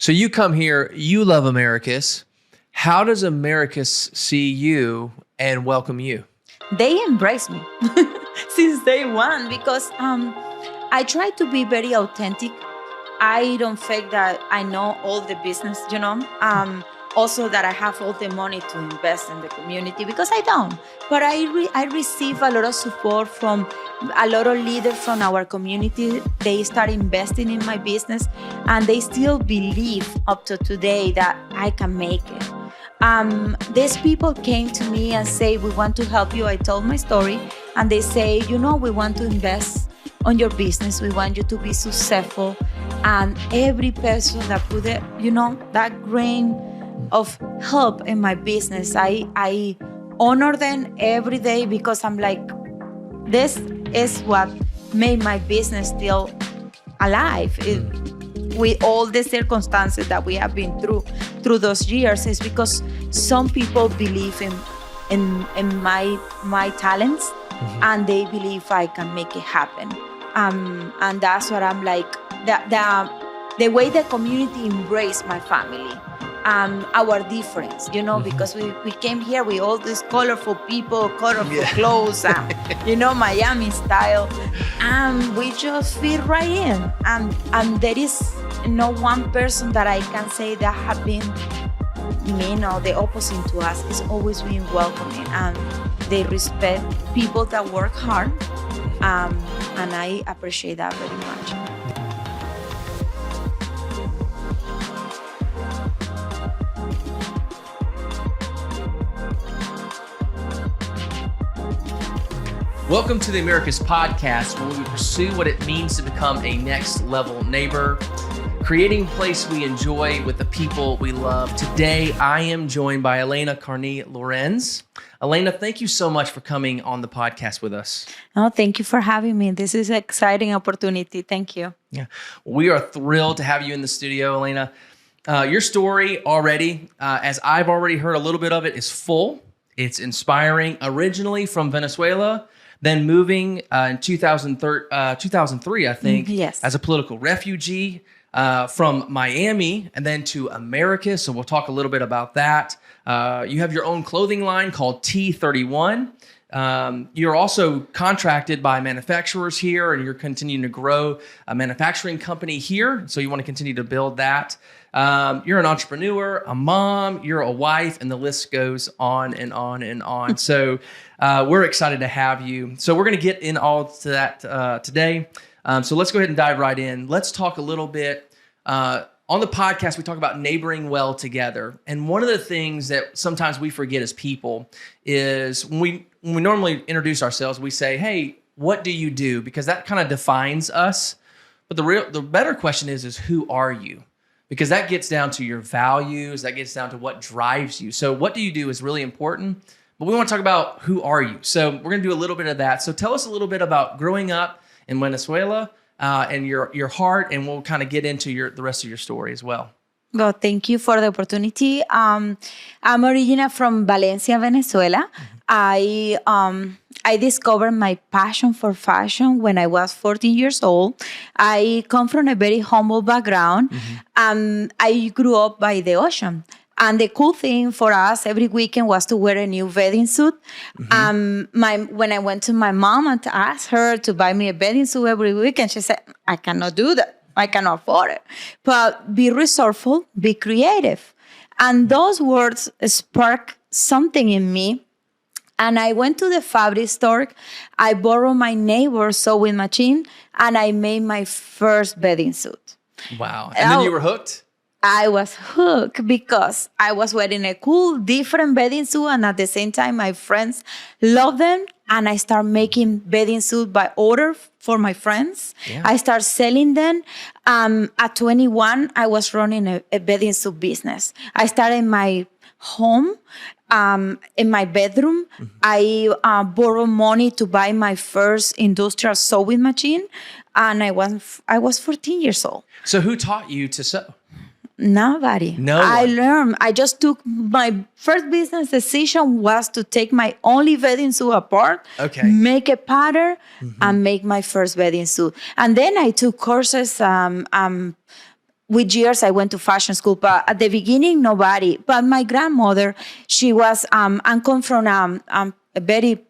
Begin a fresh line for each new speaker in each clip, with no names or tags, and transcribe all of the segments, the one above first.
So you come here, you love Americus. How does Americus see you and welcome you?
They embrace me since day one because I try to be very authentic. I don't fake that I know all the business, Also that I have all the money to invest in the community because I don't. But I receive a lot of support from a lot of leaders from our community. They start investing in my business and they still believe up to today that I can make it. These people came to me and say, we want to help you. I told my story and they say, we want to invest on your business. We want you to be successful. And every person that put it, that grain of help in my business, I honor them every day because I'm like, this is what made my business still alive. With all the circumstances that we have been through those years, is because some people believe in my talents, and they believe I can make it happen. And that's what I'm like. The way the community embraced my family, our difference, because we came here with all these colorful people, colorful clothes, Miami style, and we just fit right in. And there is no one person that I can say that have been mean or the opposite to us. It's always been welcoming, and they respect people that work hard, and I appreciate that very much.
Welcome to the Americus Podcast, where we pursue what it means to become a next level neighbor, creating a place we enjoy with the people we love. Today, I am joined by Elena, Carne, Lorenz. Elena, thank you so much for coming on the podcast with us.
Oh, thank you for having me. This is an exciting opportunity. Thank you.
Yeah, we are thrilled to have you in the studio, Elena. Your story already, as I've already heard a little bit of it, is full. It's inspiring. Originally from Venezuela, then moving in 2003, I think,
yes,
as a political refugee from Miami, and then to Americus. So we'll talk a little bit about that. You have your own clothing line called T31. You're also contracted by manufacturers here, and you're continuing to grow a manufacturing company here. So you want to continue to build that. You're an entrepreneur, a mom, you're a wife, and the list goes on and on and on. So we're excited to have you. So we're going to get in all to that today. So let's go ahead and dive right in. Let's talk a little bit. On the podcast, we talk about neighboring well together. And one of the things that sometimes we forget as people is when we normally introduce ourselves, we say, hey, what do you do? Because that kind of defines us. But the better question is who are you? Because that gets down to your values, that gets down to what drives you. So what do you do is really important, but we want to talk about who are you. So we're going to do a little bit of that. So tell us a little bit about growing up in Venezuela and your heart, and we'll kind of get into the rest of your story as well.
Well, thank you for the opportunity. I'm originally from Valencia, Venezuela. I discovered my passion for fashion when I was 14 years old. I come from a very humble background. I grew up by the ocean. And the cool thing for us every weekend was to wear a new bathing suit. When I went to my mom and asked her to buy me a bathing suit every weekend, she said, I cannot do that. I cannot afford it. But be resourceful, be creative. And those words sparked something in me. And I went to the fabric store. I borrowed my neighbor's sewing machine, and I made my first bathing suit.
Wow. And then you were hooked?
I was hooked because I was wearing a cool, different bathing suit, and at the same time, my friends loved them, and I started making bathing suits by order for my friends. Yeah. I started selling them. At 21, I was running a bathing suit business. I started in my home, in my bedroom. I borrowed money to buy my first industrial sewing machine, and I was 14 years old.
So who taught you to sew?
Nobody.
No
I
one.
learned. I just took my first business decision was to take my only bathing suit apart, make a pattern, and make my first bathing suit. And then I took courses with years, I went to fashion school, but at the beginning, nobody. But my grandmother, she was, I come from a very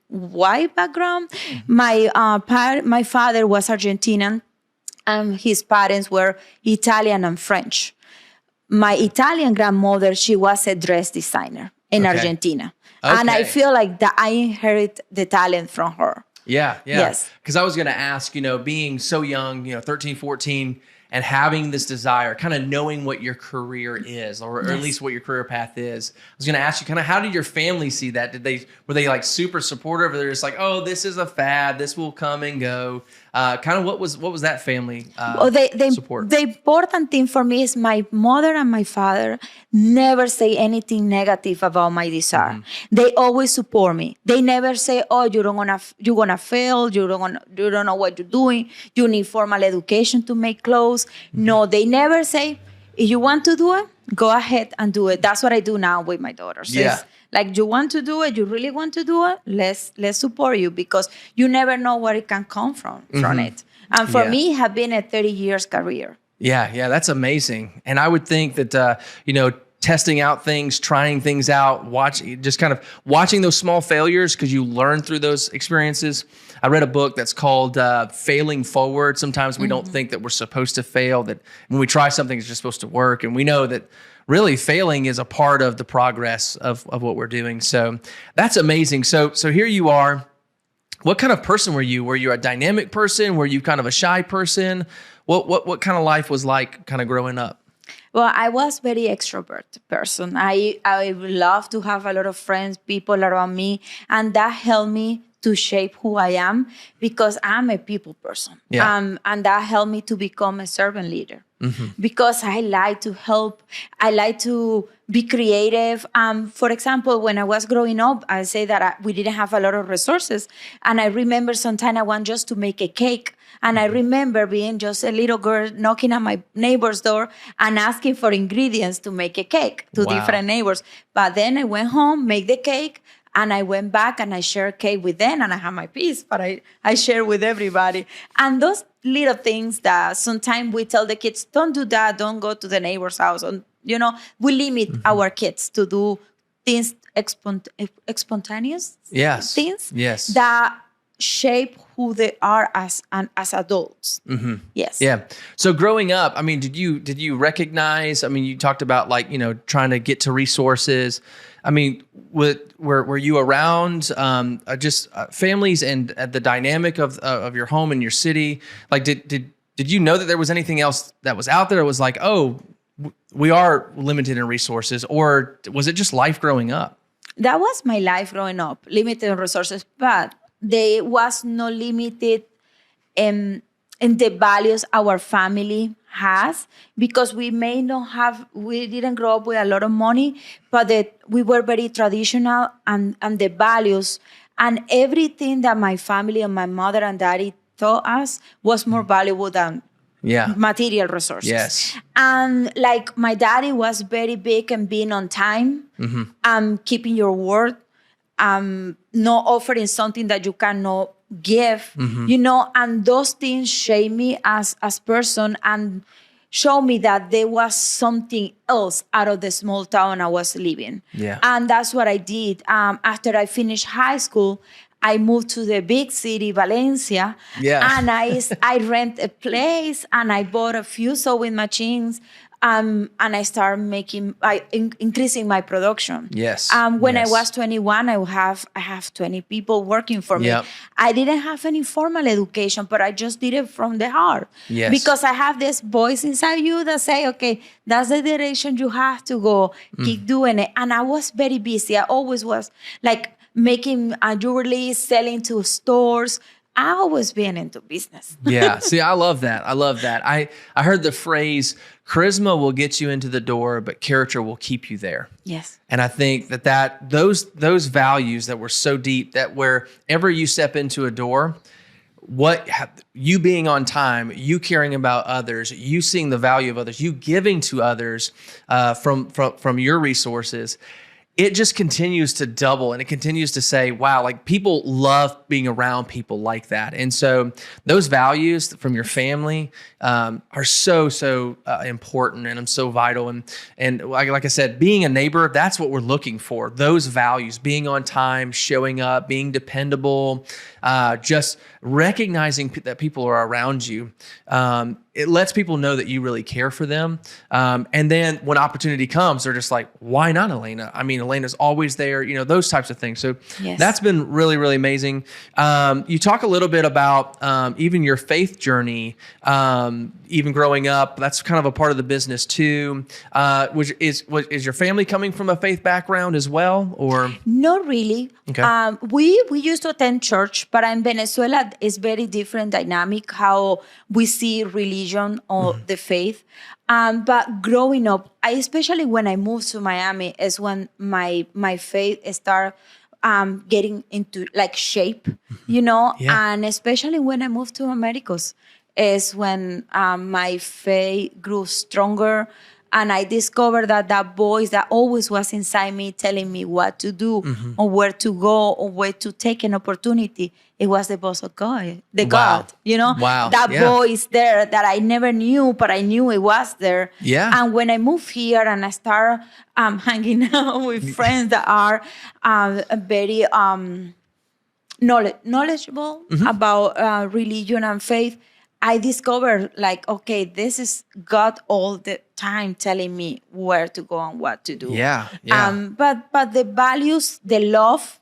white background. My father was Argentinian, and his parents were Italian and French. My Italian grandmother, she was a dress designer in Argentina. And I feel like that I inherit the talent from her.
Yeah.
Yes.
Because I was going to ask, being so young, 13, 14, and having this desire, kind of knowing what your career is, or at least what your career path is. I was going to ask you, kind of, how did your family see that? Were they like super supportive, or they're just like, oh, this is a fad, this will come and go? Kind of what was that family support? The important thing for me is my mother and my father never say anything negative about my desire. Mm-hmm. They always support me. They never say, oh, you're gonna fail, you don't know what you're doing, you need formal education to make clothes. Mm-hmm. No, they never say, if you want to do it, go ahead and do it. That's what I do now with my daughters. Yeah.
Like, you want to do it, you really want to do it, let's support you, because you never know where it can come from it. And for me, it has been a 30 years career. Yeah,
that's amazing. And I would think that, testing out things, trying things out, watching those small failures, because you learn through those experiences. I read a book that's called Failing Forward. Sometimes we don't think that we're supposed to fail, that when we try something, it's just supposed to work. And we know that really failing is a part of the progress of what we're doing. So that's amazing. So here you are. What kind of person were you? Were you a dynamic person? Were you kind of a shy person? What kind of life was like kind of growing up?
Well, I was very extrovert person. I love to have a lot of friends, people around me, and that helped me to shape who I am, because I'm a people person. Yeah. And that helped me to become a servant leader. Mm-hmm. Because I like to help. I like to be creative. For example, when I was growing up, I say that we didn't have a lot of resources. And I remember sometime I want just to make a cake. And I remember being just a little girl knocking on my neighbor's door and asking for ingredients to make a cake to different neighbors. But then I went home, made the cake, and I went back and I shared cake with them, and I had my piece, but I share with everybody. And those little things that sometimes we tell the kids, don't do that, don't go to the neighbor's house. And, we limit our kids to do things spontaneous things that shape who they are as adults. Mm-hmm. Yes.
Yeah. So growing up, I mean, did you recognize, I mean, you talked about trying to get to resources. I mean, were you around families and the dynamic of your home and your city? Like, did you know that there was anything else that was out there? It was like, oh, we are limited in resources, or was it just life growing up?
That was my life growing up, limited in resources, but there was no limited in the values our family has, because we didn't grow up with a lot of money, but we were very traditional, and the values and everything that my family and my mother and daddy taught us was more valuable than material resources. Yes. And like, my daddy was very big in being on time, keeping your word, not offering something that you cannot give, and those things shape me as person and show me that there was something else out of the small town I was living. Yeah. And that's what I did. After I finished high school, I moved to the big city, Valencia, and I rent a place, and I bought a few sewing machines, and I started increasing my production. Yes. When I was 21, I have 20 people working for me. Yep. I didn't have any formal education, but I just did it from the heart. Yes. Because I have this voice inside you that say, okay, that's the direction you have to go. Keep doing it. And I was very busy. I always was like making jewelry, selling to stores. I always been into business.
Yeah. See, I love that. I heard the phrase, charisma will get you into the door, but character will keep you there.
Yes.
And I think that those values that were so deep, that wherever you step into a door, you being on time, you caring about others, you seeing the value of others, you giving to others from your resources, it just continues to double, and it continues to say, wow, like people love being around people like that. And so those values from your family are so important, and so vital. And like I said, being a neighbor, that's what we're looking for. Those values, being on time, showing up, being dependable, just recognizing that people are around you. It lets people know that you really care for them. And then when opportunity comes, they're just like, why not Elena? I mean, Elena's always there, those types of things. So that's been really, really amazing. You talk a little bit about even your faith journey, even growing up. That's kind of a part of the business too. Is your family coming from a faith background as well, or?
Not really.
Okay.
We used to attend church, but in Venezuela, it's very different dynamic how we see religion or the faith. But growing up, especially when I moved to Miami, is when my faith started getting into like shape, and especially when I moved to Americus, is when my faith grew stronger. And I discovered that voice that always was inside me telling me what to do or where to go or where to take an opportunity. It was the voice of God, God,
Wow.
That voice there that I never knew, but I knew it was there.
Yeah.
And when I moved here and I started hanging out with friends that are very knowledgeable about religion and faith, I discovered like, okay, this is God all the time telling me where to go and what to do.
Yeah.
But the values, the love,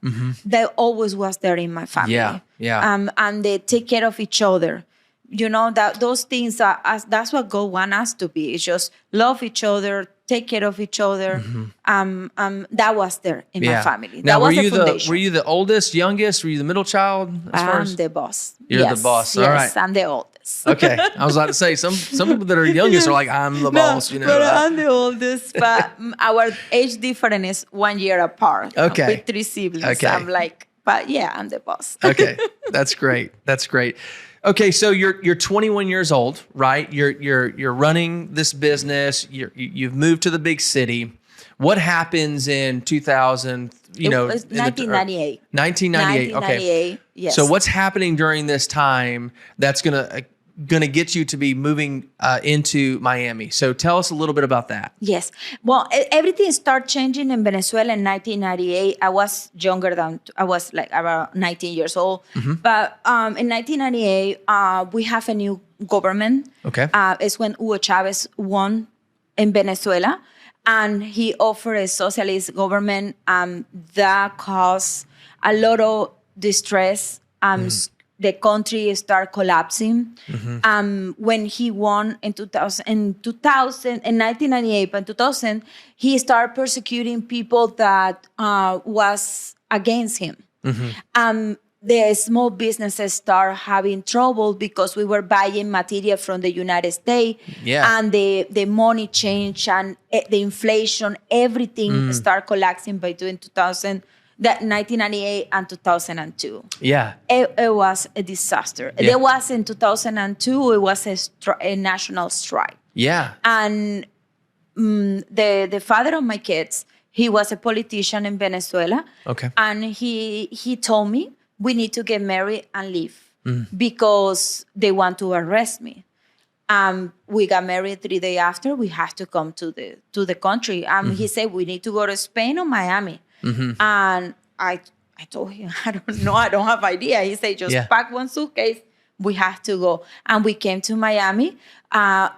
that always was there in my family.
Yeah.
And they take care of each other. That those things that's what God wants us to be. It's just love each other, take care of each other. That was there in my family.
Now,
that was the foundation.
Were you the oldest, youngest? Were you the middle child?
I'm the boss.
You're the boss. All right.
Yes, I'm the oldest.
Okay, I was about to say some people that are youngest are like, I'm the boss.
But I'm the oldest. But our age difference is 1 year apart.
Okay,
with 3 siblings.
Okay.
I'm like, but yeah, I'm the boss.
Okay, that's great. That's great. Okay, so you're 21 years old, right? You're running this business. You've moved to the big city. What happens in 2000?
It was 1998.
1998. Okay.
Yes.
So what's happening during this time that's gonna get you to be moving into Miami? So tell us a little bit about that.
Yes. Well, everything started changing in Venezuela in 1998. I was I was like about 19 years old. But in 1998, we have a new government.
Okay.
It's when Hugo Chavez won in Venezuela. And he offered a socialist government that caused a lot of distress. The country started collapsing. When he won in 1998, but in 2000, he started persecuting people that was against him. The small businesses start having trouble because we were buying material from the United States, and the money change and the inflation, everything start collapsing between 1998 and 2002.
Yeah,
it was a disaster.
Yeah.
There was in 2002, it was a national strike.
Yeah,
and the father of my kids, he was a politician in Venezuela.
Okay,
and he told me, we need to get married and leave because they want to arrest me. We got married 3 days after. We have to come to the country. He said, we need to go to Spain or Miami. And I told him, I don't know. I don't have idea. He said, just pack one suitcase. We have to go. And we came to Miami.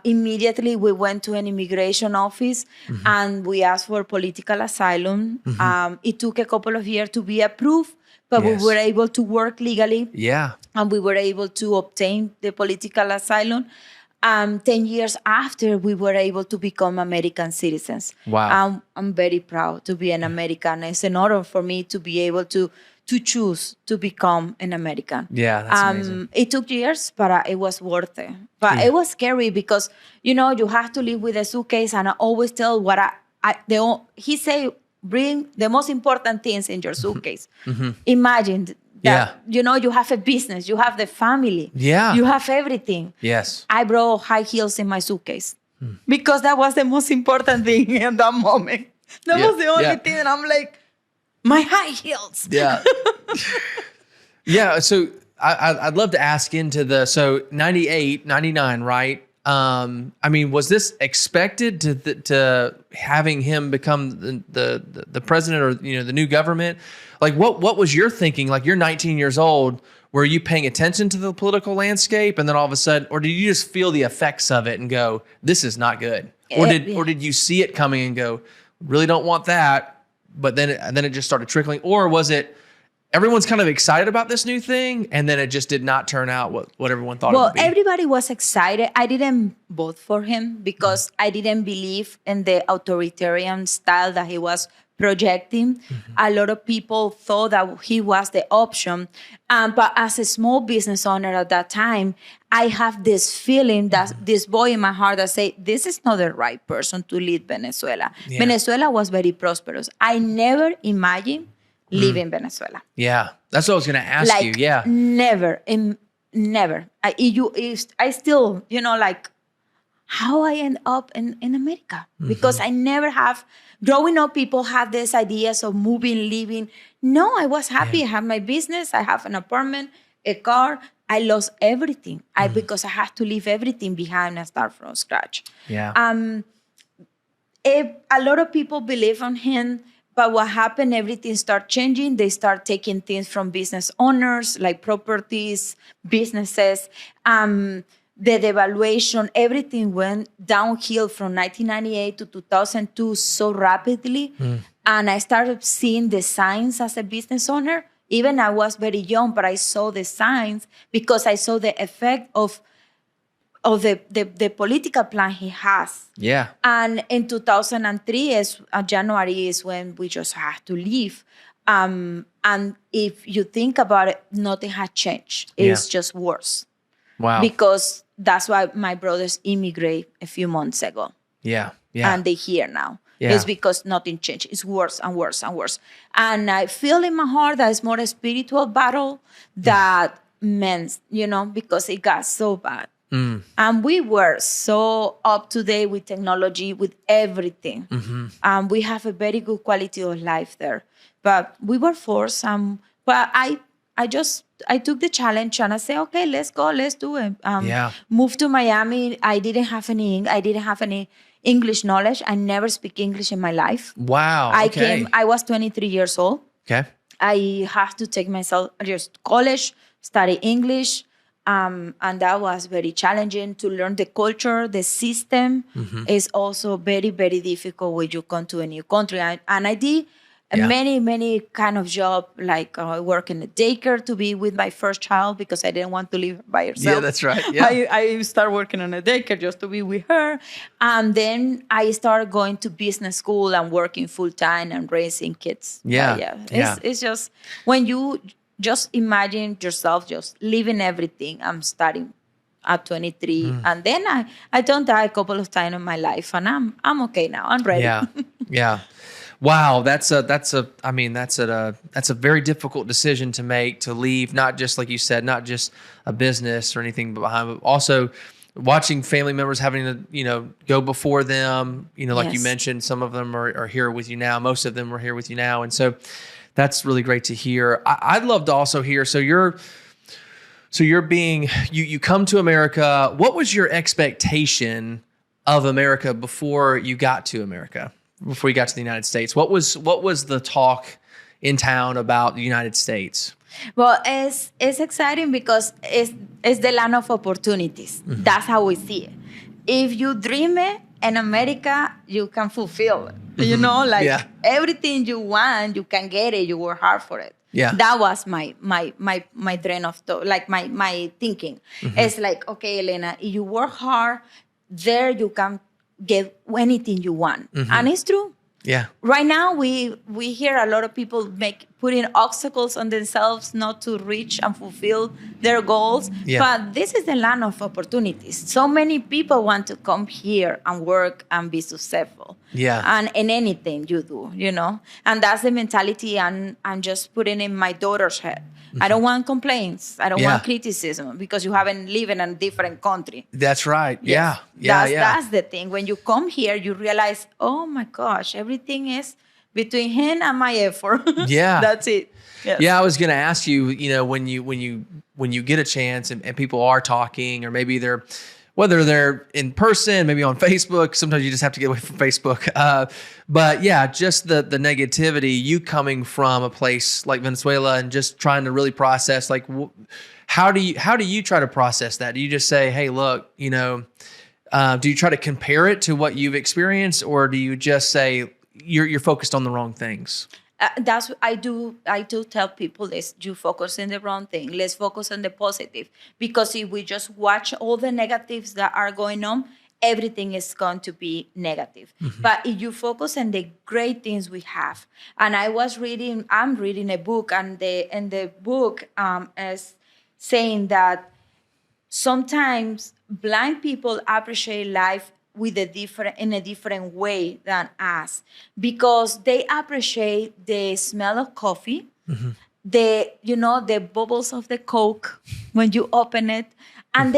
Immediately, we went to an immigration office and we asked for political asylum. It took a couple of years to be approved. But we were able to work legally.
Yeah.
And we were able to obtain the political asylum. 10 years after, we were able to become American citizens.
Wow.
I'm very proud to be an American. It's an honor for me to be able to choose to become an American.
Yeah, that's amazing.
It took years, but it was worth it. But it was scary because, you have to live with a suitcase. And I always tell he say, bring the most important things in your suitcase. Imagine that, you have a business, you have the family, you have everything.
Yes.
I brought high heels in my suitcase because that was the most important thing in that moment. That
Yeah.
was the only
Yeah.
thing. And I'm like, my high heels.
Yeah. Yeah. So I'd love to ask into so 98, 99, right? I mean, was this expected to having him become the president or, the new government? Like what was your thinking? Like you're 19 years old. Were you paying attention to the political landscape and then all of a sudden, or did you just feel the effects of it and go, this is not good? Or did you see it coming and go, really don't want that? But then it just started trickling. Or was it everyone's kind of excited about this new thing and then it just did not turn out what everyone thought it would be?
Well, everybody was excited. I didn't vote for him because I didn't believe in the authoritarian style that he was projecting. A lot of people thought that he was the option. But as a small business owner at that time, I have this feeling that this boy in my heart that say, this is not the right person to lead Venezuela.
Yeah.
Venezuela was very prosperous. I never imagined leaving Venezuela.
Yeah, that's what I was going to ask you. Yeah.
Never. I still, how I end up in America. Because I never have, growing up, people had these ideas of moving, leaving. No, I was happy.
Yeah.
I have my business. I have an apartment, a car. I lost everything because I had to leave everything behind and start from scratch.
Yeah.
A lot of people believe on him, but what happened, everything started changing. They start taking things from business owners, like properties, businesses. The devaluation, everything went downhill from 1998 to 2002 so rapidly. And I started seeing the signs as a business owner. Even I was very young, but I saw the signs because I saw the effect of the political plan he has.
Yeah.
And in 2003, January is when we just had to leave. And if you think about it, nothing had changed. It's just worse.
Wow.
Because that's why my brothers immigrate a few months ago.
Yeah. Yeah.
And they're here now.
Yeah.
It's because nothing changed. It's worse and worse and worse. And I feel in my heart that it's more a spiritual battle that meant, because it got so bad. And we were so up to date with technology, with everything. We have a very good quality of life there. But we were forced. But I took the challenge and I said, okay, let's go, let's do it. Moved to Miami. I didn't have any English knowledge. I never speak English in my life.
Wow.
I was 23 years old.
Okay.
I have to take myself just college, study English. And that was very challenging to learn the culture, the system is also very, very difficult when you come to a new country. And I did many kind of job, like I work in a daycare to be with my first child because I didn't want to leave her by herself.
Yeah, that's right. Yeah.
I started working on a daycare just to be with her. And then I started going to business school and working full time and raising kids. It's just when you just imagine yourself just leaving everything. I'm starting at 23. And then I don't die a couple of times in my life and I'm okay now. I'm ready.
Yeah. Yeah. Wow. That's a very difficult decision to make, to leave, not just, like you said, not just a business or anything behind, but also watching family members having to, go before them, like you mentioned, some of them are here with you now. Most of them are here with you now. And so that's really great to hear. I'd love to also hear, you come to America. What was your expectation of America before you got to America, before you got to the United States? What was the talk in town about the United States?
Well, it's exciting because it's the land of opportunities. That's how we see it. If you dream it in America, you can fulfill it. Everything you want, you can get it. You work hard for it. Yeah, that was my dream of thought, like my thinking. It's like, okay, Elena, if you work hard, there you can get anything you want, and it's true.
Yeah.
Right now, we hear a lot of people putting obstacles on themselves not to reach and fulfill their goals. Yeah. But this is the land of opportunities. So many people want to come here and work and be successful.
Yeah.
And in anything you do, And that's the mentality I'm just putting in my daughter's head. I don't want complaints. I don't
Yeah.
want criticism because you haven't lived in a different country.
That's right.
Yes.
Yeah.
That's the thing. When you come here, you realize, oh my gosh, everything is between him and my effort.
Yeah.
That's it. Yes.
Yeah, I was going to ask you, when you get a chance and people are talking, or maybe whether they're in person, maybe on Facebook, sometimes you just have to get away from Facebook. But yeah, just the negativity, you coming from a place like Venezuela and just trying to really process, like, how do you try to process that? Do you just say, hey, look, do you try to compare it to what you've experienced, or do you just say you're focused on the wrong things?
That's what I do. I do tell people this: you focus on the wrong thing. Let's focus on the positive, because if we just watch all the negatives that are going on, everything is going to be negative. Mm-hmm. But if you focus on the great things we have, and I'm reading a book, and the book is saying that sometimes blind people appreciate life in a different way than us, because they appreciate the smell of coffee, mm-hmm. the bubbles of the Coke when you open it, and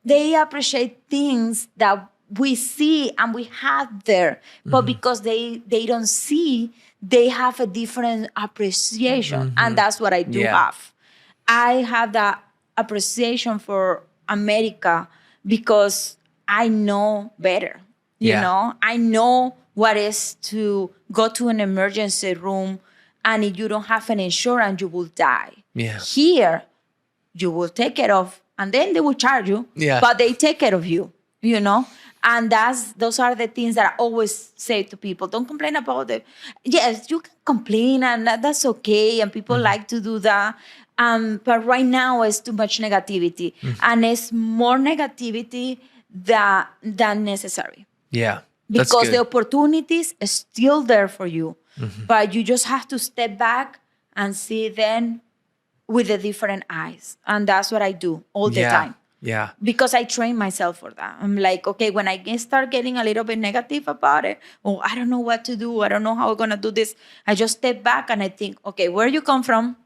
they appreciate things that we see and we have there, but mm-hmm. because they don't see, they have a different appreciation, mm-hmm. and that's what I do have. I have that appreciation for America because I know better, you know? I know what is to go to an emergency room, and if you don't have an insurance, you will die. Yeah. Here, you will take care of, and then they will charge you, but they take care of you, And those are the things that I always say to people. Don't complain about it. Yes, you can complain, and that's okay, and people mm-hmm. like to do that. But right now, it's too much negativity, mm-hmm. and it's more negativity than necessary. Yeah. Because the opportunities are still there for you. Mm-hmm. But you just have to step back and see them with the different eyes. And that's what I do all the time. Yeah. Because I train myself for that. I'm like, okay, when I start getting a little bit negative about it, I don't know what to do, I don't know how we're going to do this, I just step back and I think, okay, where you come from?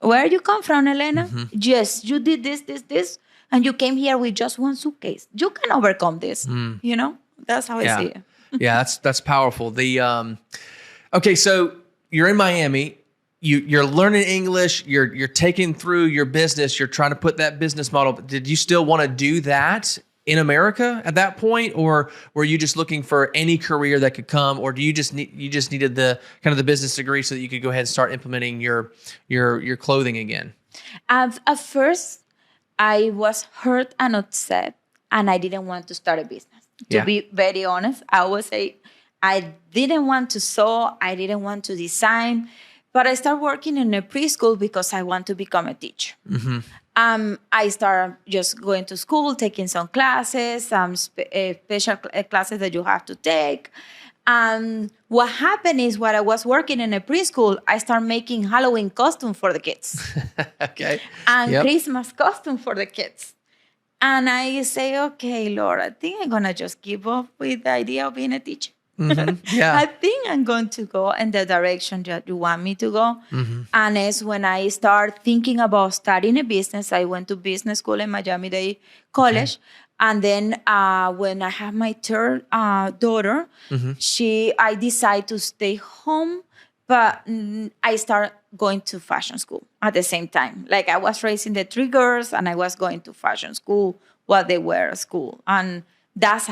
Where you come from, Elena? Mm-hmm. Yes, you did this. And you came here with just one suitcase. You can overcome this. That's how I see it.
Yeah, that's powerful. Okay, so you're in Miami. You're learning English. You're taking through your business. You're trying to put that business model. Did you still want to do that in America at that point, or were you just looking for any career that could come, or do you just needed the kind of the business degree so that you could go ahead and start implementing your clothing again?
At first, I was hurt and upset, and I didn't want to start a business. To be very honest, I would say I didn't want to sew, I didn't want to design, but I started working in a preschool because I want to become a teacher. Mm-hmm. I started just going to school, taking some classes, some special classes that you have to take. What happened is, while I was working in a preschool, I started making Halloween costume for the kids. Okay. And Christmas costume for the kids. And I say, okay, Lord, I think I'm going to just give up with the idea of being a teacher. Mm-hmm. Yeah. I think I'm going to go in the direction that you want me to go. Mm-hmm. And it's when I start thinking about starting a business. I went to business school in Miami-Dade College. Okay. And then when I have my third daughter, mm-hmm. I decided to stay home, but I started going to fashion school at the same time. Like, I was raising the three girls, and I was going to fashion school while they were at school. And that's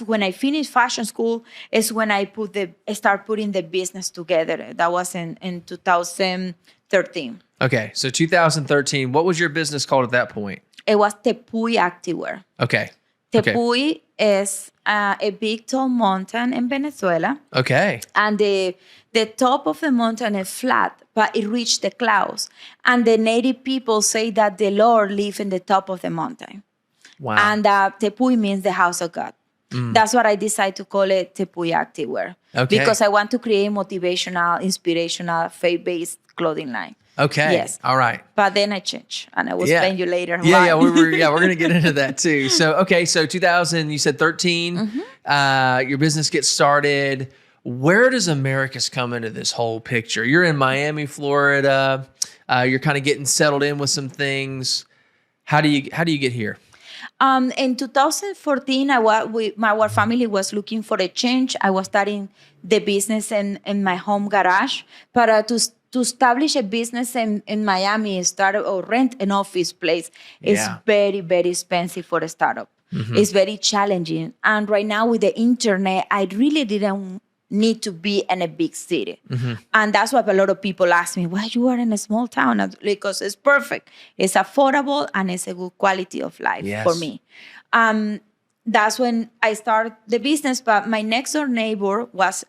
when I finished fashion school, is when I start putting the business together. That was in 2013. Okay,
so 2013. What was your business called at that point?
It was Tepuy Activewear. Okay. Tepuy is a big tall mountain in Venezuela. Okay. And the top of the mountain is flat, but it reached the clouds. And the native people say that the Lord lives in the top of the mountain. Wow. And Tepuy means the house of God. Mm. That's what I decided to call it, Tepuy Activewear. Okay. Because I want to create motivational, inspirational, faith-based clothing line. Okay. Yes. All right. But then I changed, and I will explain you later.
Yeah. We're going to get into that too. So 2000, you said 13. Mm-hmm. Your business gets started. Where does Americus come into this whole picture? You're in Miami, Florida. You're kind of getting settled in with some things. How do you get here?
In 2014, our family was looking for a change. I was starting the business in my home garage, but to establish a business in Miami, start or rent an office place is very, very expensive for a startup. Mm-hmm. It's very challenging. And right now with the internet, I really didn't need to be in a big city. Mm-hmm. And that's what a lot of people ask me, why you are in a small town? Because it's perfect. It's affordable and it's a good quality of life for me. That's when I started the business. But my next door neighbor was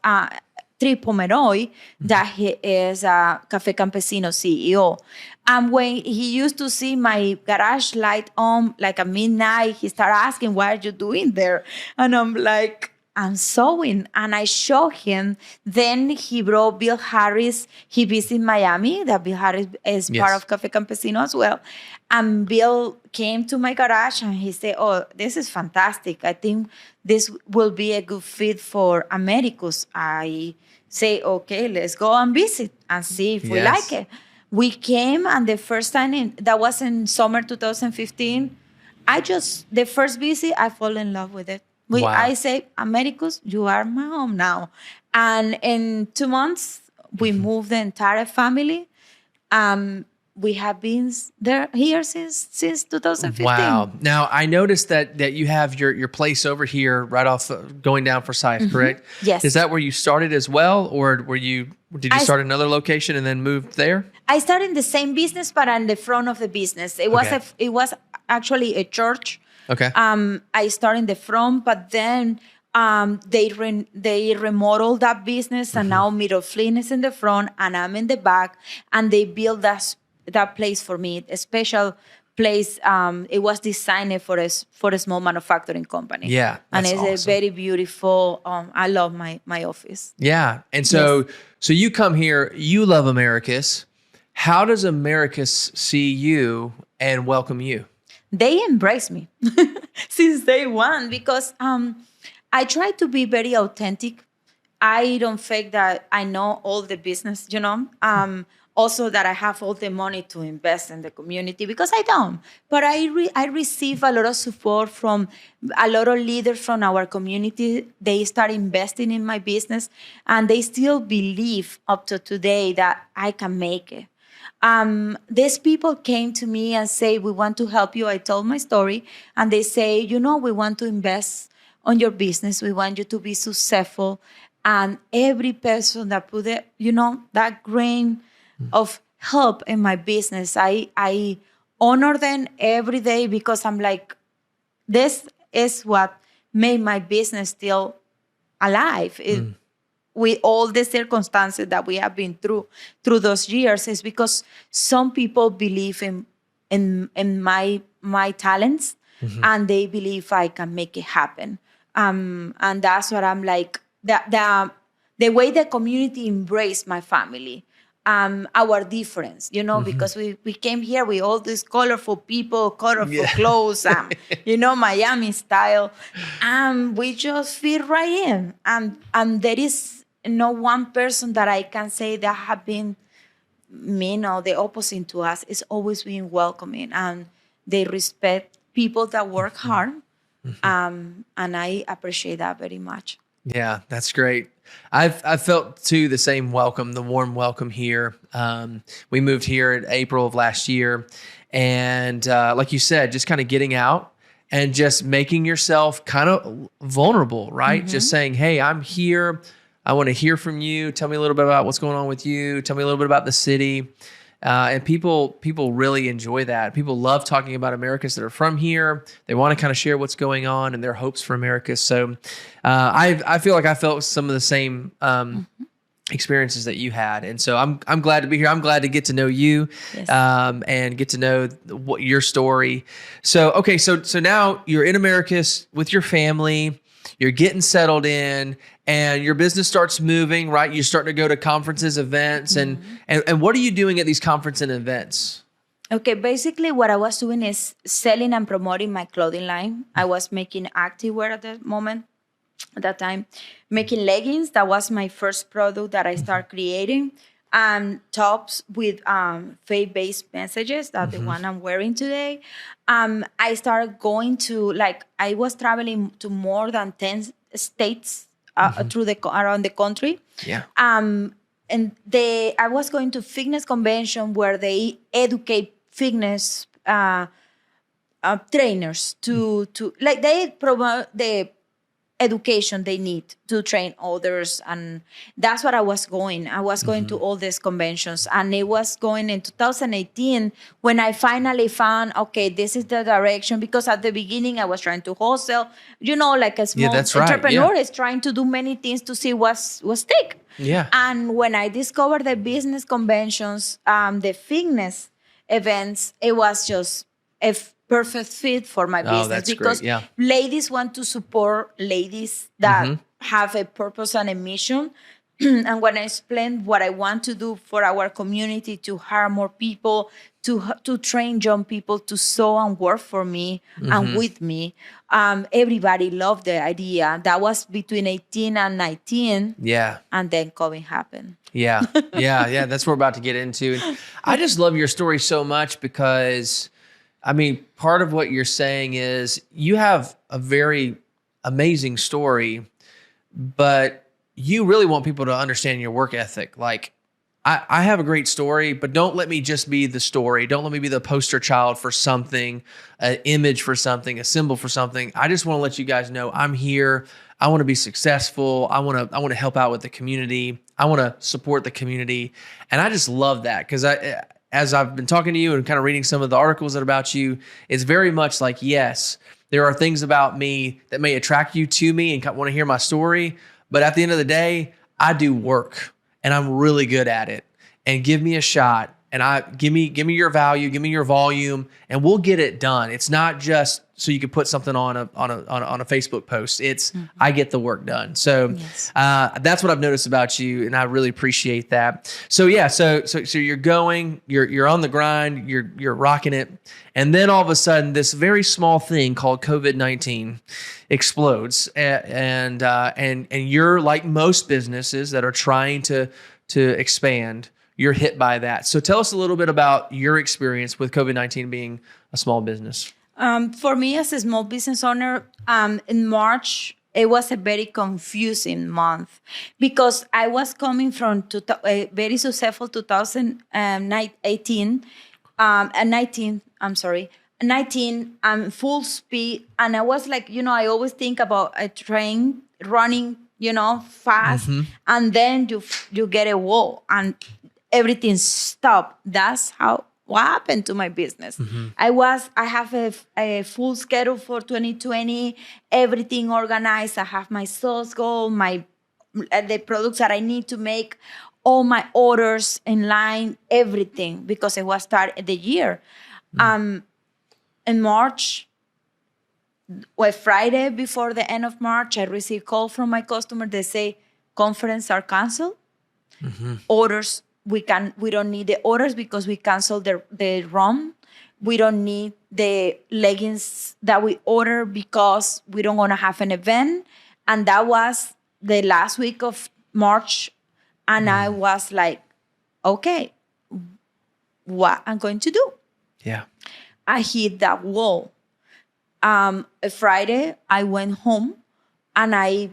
Trip Pomeroy, that he is a Café Campesino CEO. And when he used to see my garage light on like at midnight, he started asking, what are you doing there? And I'm like, I'm sewing. And I show him. Then he brought Bill Harris. He visited Miami. That Bill Harris is part of Café Campesino as well. And Bill came to my garage and he said, oh, this is fantastic. I think this will be a good fit for Americus. I say, okay, let's go and visit and see if we like it. We came, and the first time, that was in summer 2015, the first visit, I fall in love with it. I say, Americus, you are my home now. And in 2 months, we moved the entire family. We have been here since 2015.
Wow. Now, I noticed that you have your place over here right off going down for Forsyth, correct?
Yes.
Is that where you started as well? Or did you start another location and then moved there?
I started in the same business, but on the front of the business. It was actually a church.
Okay.
I started in the front, but then they remodeled that business, and now Middle Flynn is in the front, and I'm in the back, and they built that place for me, a special place. It was designed for a small manufacturing company.
Yeah,
and it's
awesome.
A very beautiful. I love my office.
Yeah, and so you come here. You love Americus. How does Americus see you and welcome you?
They embrace me since day one because I try to be very authentic. I don't fake that I know all the business, Also that I have all the money to invest in the community, because I don't. But I receive a lot of support from a lot of leaders from our community. They start investing in my business, and they still believe up to today that I can make it. These people came to me and say, we want to help you. I told my story, and they say, we want to invest on your business. We want you to be successful. And every person that put it, that grain of help in my business, I honor them every day, because I'm like, this is what made my business still alive. With all the circumstances that we have been through those years, is because some people believe in my talents, and they believe I can make it happen. And that's what I'm like, the way the community embraced my family, our difference, because we came here with all these colorful people, colorful clothes, Miami style, and we just fit right in. And there is no one person that I can say that have been mean or the opposite to us. It's always been welcoming, and they respect people that work hard. And I appreciate that very much.
Yeah, that's great. I've felt too the same welcome, the warm welcome here. We moved here in April of last year, and like you said, just kind of getting out and just making yourself kind of vulnerable, right? Just saying, hey, I'm here. I want to hear from you. Tell me a little bit about what's going on with you. Tell me a little bit about the city. And people really enjoy that. People love talking about Americus that are from here. They want to kind of share what's going on and their hopes for Americus. So I feel like I felt some of the same experiences that you had. And so I'm glad to be here. I'm glad to get to know you and get to know your story. So, okay, so now you're in Americus with your family. You're getting settled in, and your business starts moving, right? You're starting to go to conferences, events, and what are you doing at these conferences and events?
Okay, basically what I was doing is selling and promoting my clothing line. I was making activewear at that time, making leggings. That was my first product that I started creating. tops with faith-based messages. That's the one I'm wearing today. I started going to, like, I was traveling to more than 10 states around the country.
Yeah.
And I was going to fitness convention where they educate fitness trainers to like they promote the education they need to train others, and that's what I was going. I was going to all these conventions, and it was going in 2018 when I finally found, okay, this is the direction, because at the beginning I was trying to wholesale, like a small entrepreneur is trying to do many things to see what's stick.
Yeah.
And when I discovered the business conventions, the fitness events, it was just a perfect fit for my business, because ladies want to support ladies that have a purpose and a mission. And when I explained what I want to do for our community, to hire more people, to train young people to sew and work for me and with me, everybody loved the idea. That was between 18 and 19.
Yeah.
And then COVID happened.
Yeah. That's what we're about to get into. And I just love your story so much because, I mean, part of what you're saying is you have a very amazing story, but you really want people to understand your work ethic. Like, I have a great story, but don't let me just be the story. Don't let me be the poster child for something, an image for something, a symbol for something. I just want to let you guys know I'm here. I want to be successful. I want to help out with the community. I want to support the community. And I just love that, because as I've been talking to you and kind of reading some of the articles that are about you, it's very much like, yes, there are things about me that may attract you to me and want to hear my story. But at the end of the day, I do work and I'm really good at it. And give me a shot, and give me your value, give me your volume, and we'll get it done. It's not just so you can put something on a Facebook post. It's I get the work done. So that's what I've noticed about you, and I really appreciate that. So yeah, so you're going, you're on the grind, you're rocking it, and then all of a sudden, this very small thing called COVID-19 explodes, and you're like most businesses that are trying to expand. You're hit by that. So tell us a little bit about your experience with COVID-19 being a small business.
For me, as a small business owner, in March, it was a very confusing month, because I was coming from a very successful 2018, 19, full speed. And I was like, I always think about a train running, fast, and then you get a wall and everything stopped. That's what happened to my business. I have a full schedule for 2020, everything organized. I have my sales goal, the products that I need to make, all my orders in line, everything, because it was start the year. In March, Friday before the end of March, I received a call from my customer. They say conferences are canceled. Orders, we don't need the orders because we canceled the ROM. We don't need the leggings that we order because we don't want to have an event. And that was the last week of March. And I was like, okay, what I'm going to do?
Yeah.
I hit that wall. Friday, I went home and I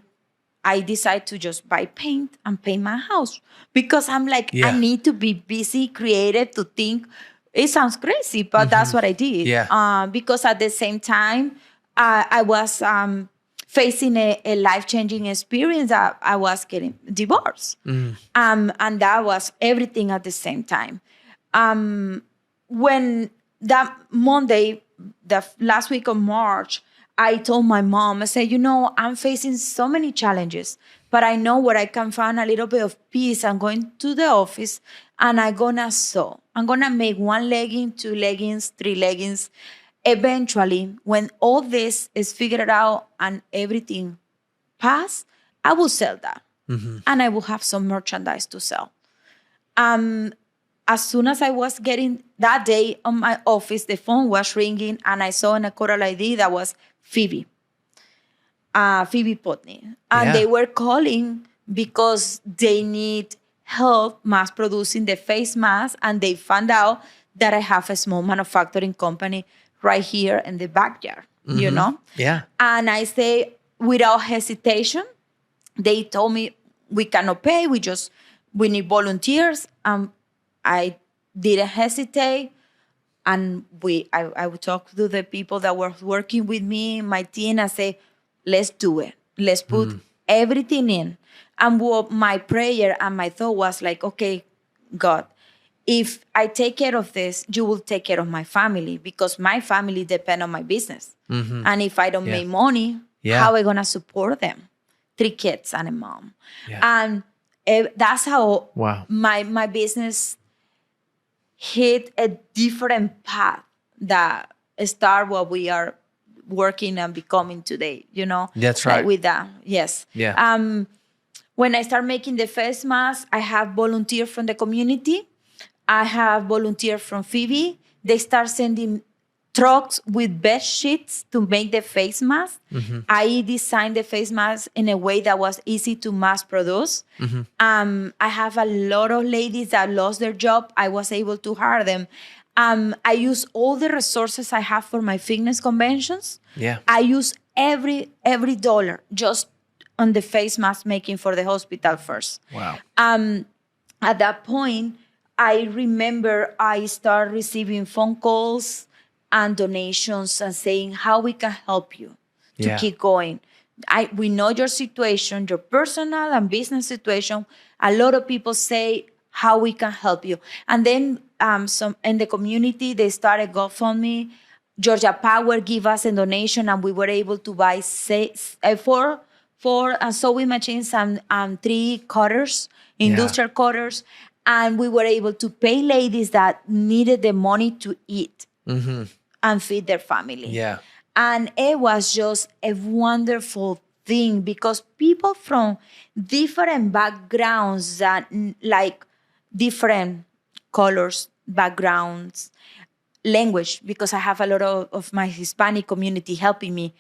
decided to just buy paint and paint my house, because I'm like, I need to be busy, creative, to think. It sounds crazy, but that's what I did.
Yeah.
Because at the same time, I was facing a life-changing experience. I was getting divorced. And that was everything at the same time. When that Monday, the last week of March, I told my mom, I said, I'm facing so many challenges, but I know where I can find a little bit of peace. I'm going to the office and I'm going to sew. I'm going to make 1 legging, 2 leggings, 3 leggings. Eventually, when all this is figured out and everything passed, I will sell that. And I will have some merchandise to sell. As soon as I was getting that day on my office, the phone was ringing and I saw in a caller ID that was Phoebe Putney. And they were calling because they need help mass producing the face mask, and they found out that I have a small manufacturing company right here in the backyard, you know?
Yeah.
And I say, without hesitation, they told me, we cannot pay, we need volunteers. I didn't hesitate. And I would talk to the people that were working with me, my team, and say, let's do it. Let's put everything in. And what my prayer and my thought was like, okay, God, if I take care of this, you will take care of my family, because my family depend on my business. And if I don't make money, how am I going to support them? 3 kids and a mom. And that's how my business hit a different path that start what we are working and becoming today, you know?
That's right.
Like with that, yes.
Yeah.
When I start making the face mask, I have volunteers from the community. I have volunteers from Phoebe. They start sending trucks with bed sheets to make the face mask. I designed the face mask in a way that was easy to mass produce. I have a lot of ladies that lost their job. I was able to hire them. I use all the resources I have for my fitness conventions.
Yeah.
I use every dollar just on the face mask making for the hospital first.
Wow.
At that point, I remember I started receiving phone calls and donations and saying how we can help you to keep going. We know your situation, your personal and business situation. A lot of people say how we can help you. And then some in the community, they started GoFundMe. Georgia Power gave us a donation, and we were able to buy 4 sewing machines and 3 cutters, industrial cutters. And we were able to pay ladies that needed the money to eat and feed their family.
Yeah.
And it was just a wonderful thing, because people from different backgrounds, that like different colors, backgrounds, language, because I have a lot of my Hispanic community helping me.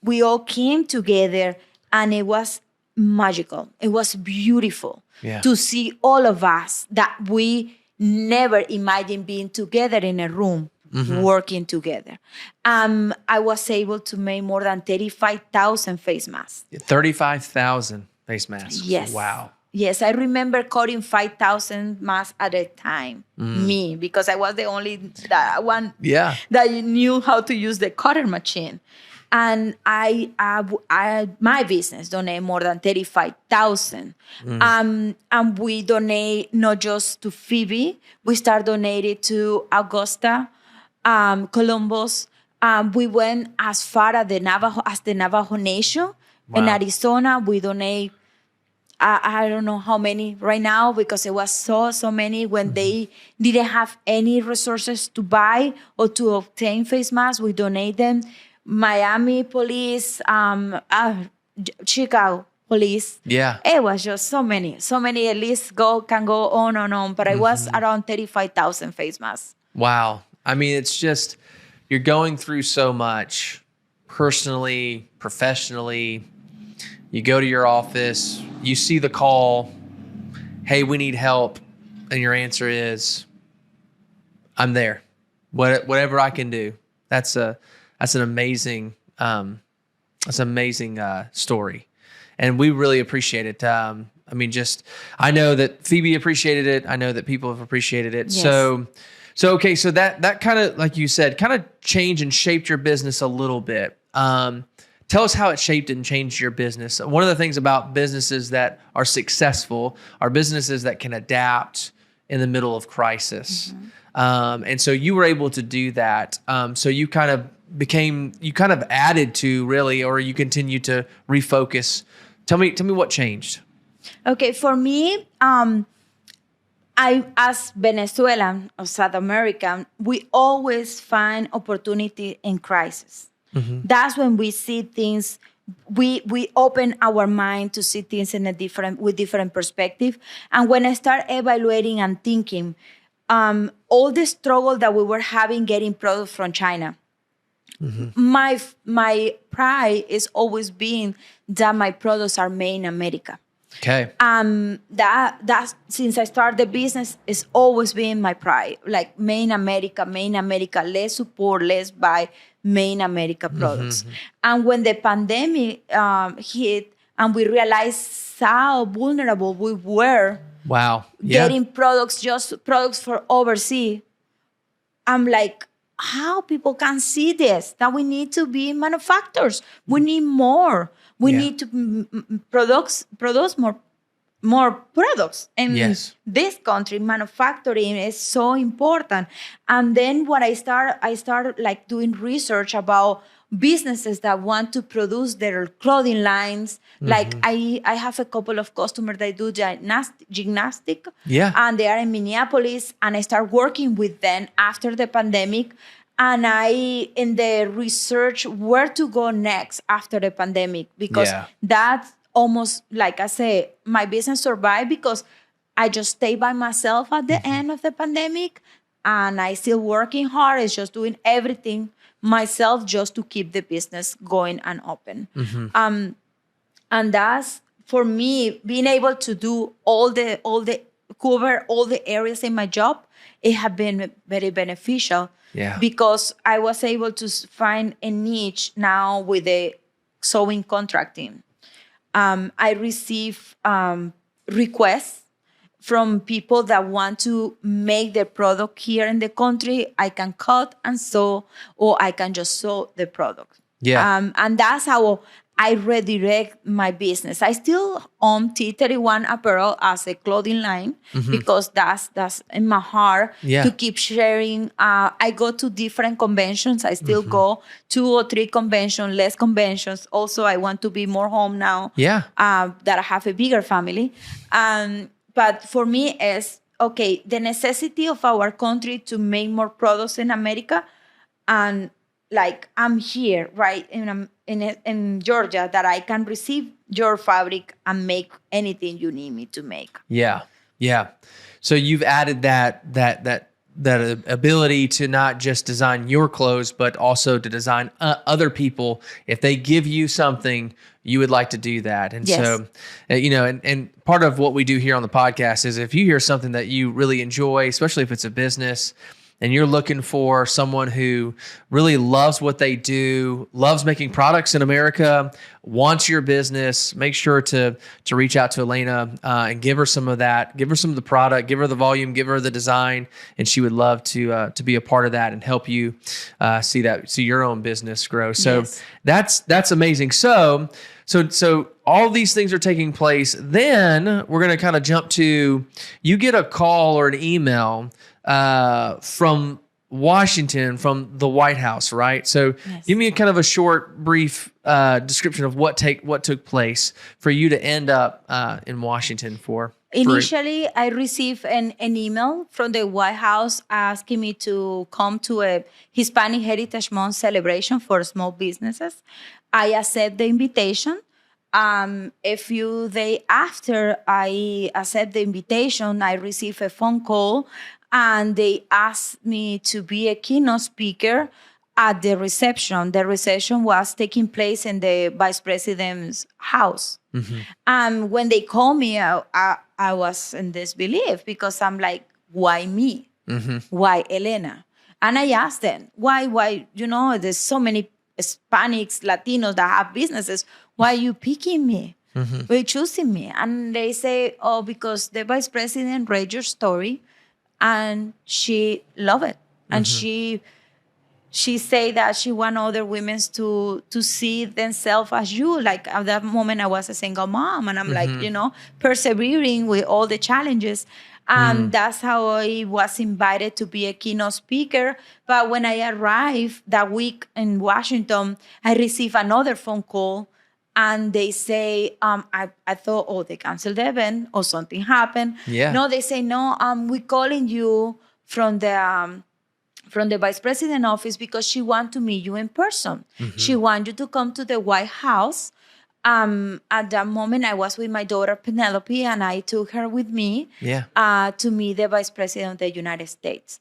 We all came together, and it was magical. It was beautiful to see all of us that we never imagined being together in a room, working together. I was able to make more than 35,000 face masks.
35,000 face masks.
Yes.
Wow.
Yes, I remember cutting 5,000 masks at a time, me, because I was the only one that knew how to use the cutter machine. And my business donate more than 35,000. And we donate not just to Phoebe. We start donating to Augusta, Columbus. We went as far as the Navajo Nation. In Arizona. We donate, I don't know how many right now, because it was so many when they didn't have any resources to buy or to obtain face masks. We donate them. Miami police, Chicago police. Yeah. It was just so many. A list can go on and on. But it was around 35,000 face masks.
Wow. I mean, it's just, you're going through so much personally, professionally. You go to your office, you see the call, hey, we need help. And your answer is, I'm there. Whatever I can do. That's an amazing story, and we really appreciate it. I know that Phoebe appreciated it. I know that people have appreciated it. Yes. So that kind of, like you said, kind of changed and shaped your business a little bit. Tell us how it shaped and changed your business. One of the things about businesses that are successful are businesses that can adapt in the middle of crisis. And so you were able to do that. So you kind of added to, really, or you continue to refocus. Tell me what changed.
Okay, for me, I, as Venezuelan or South American, we always find opportunity in crisis. That's when we see things. We open our mind to see things with different perspective. And when I start evaluating and thinking, all the struggle that we were having getting products from China, my pride is always being that my products are made in America.
Okay.
That since I started the business, it's always been my pride. Like Made in America, let's support, let's buy Made in America products. And when the pandemic hit and we realized how vulnerable we were,
Wow.
getting products for overseas, I'm like, how people can see this, that we need to be manufacturers. We need more. We need to produce more products. And this country, manufacturing is so important. And then what I started like doing research about businesses that want to produce their clothing lines. Like I have a couple of customers that do gymnastic. And they are in Minneapolis. And I start working with them after the pandemic. And in the research where to go next after the pandemic, because that's almost, like I say, my business survived because I just stayed by myself at the end of the pandemic, and I still working hard. It's just doing everything myself just to keep the business going and open. And that's, for me, being able to do cover all the areas in my job, it has been very beneficial. Because I was able to find a niche now with the sewing contracting. I receive requests from people that want to make the product here in the country. I can cut and sew, or I can just sew the product. And that's how I redirect my business. I still own T31 Apparel as a clothing line because that's in my heart to keep sharing. I go to different conventions. I still go 2 or 3 conventions, less conventions. Also, I want to be more home now that I have a bigger family. But for me, it's, okay, the necessity of our country to make more products in America. And like, I'm here, right, in Georgia, that I can receive your fabric and make anything you need me to make.
So you've added that ability to not just design your clothes, but also to design other people. If they give you something, you would like to do that. And so, and part of what we do here on the podcast is, if you hear something that you really enjoy, especially if it's a business, and you're looking for someone who really loves what they do, loves making products in America, wants your business, make sure to reach out to Elena and give her some of that, give her some of the product, give her the volume, give her the design, and she would love to be a part of that and help you see your own business grow. So that's amazing. So all these things are taking place. Then we're going to kind of jump to, you get a call or an email from Washington, from the White House, right? So give me kind of a short, brief description of what took place for you to end up in Washington for.
Initially, I received an email from the White House asking me to come to a Hispanic Heritage Month celebration for small businesses. I accept the invitation. A few days after I accept the invitation, I received a phone call, and they asked me to be a keynote speaker at the reception. The reception was taking place in the vice president's house. And when they called me, I was in disbelief, because I'm like, why me? Why Elena? And I asked them, why, there's so many Hispanics, Latinos that have businesses. Why are you picking me? Why are you choosing me? And they say, because the vice president read your story and she loved it. And she said that she want other women to see themselves as you. Like, at that moment, I was a single mom, and I'm like, persevering with all the challenges. That's how I was invited to be a keynote speaker. But when I arrived that week in Washington, I received another phone call, and they say, I thought, they canceled the event or something happened. No, they say, no, we're calling you from the vice president office because she wants to meet you in person. She wants you to come to the White House. At that moment, I was with my daughter, Penelope, and I took her with me to meet the vice president of the United States.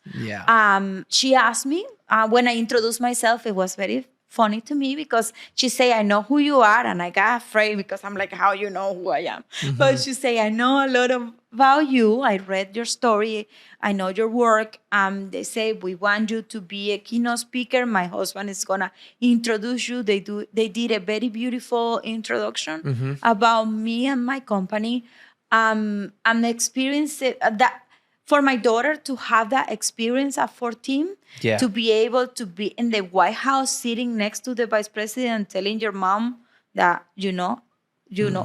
She asked me, when I introduced myself, it was very funny to me because she say, I know who you are. And I got afraid because I'm like, how you know who I am? But she say, I know a lot about you. I read your story. I know your work. They say, we want you to be a keynote speaker. My husband is going to introduce you. They did a very beautiful introduction about me and my company. I'm experiencing that. For my daughter to have that experience at 14, to be able to be in the White House sitting next to the vice president telling your mom that, you know,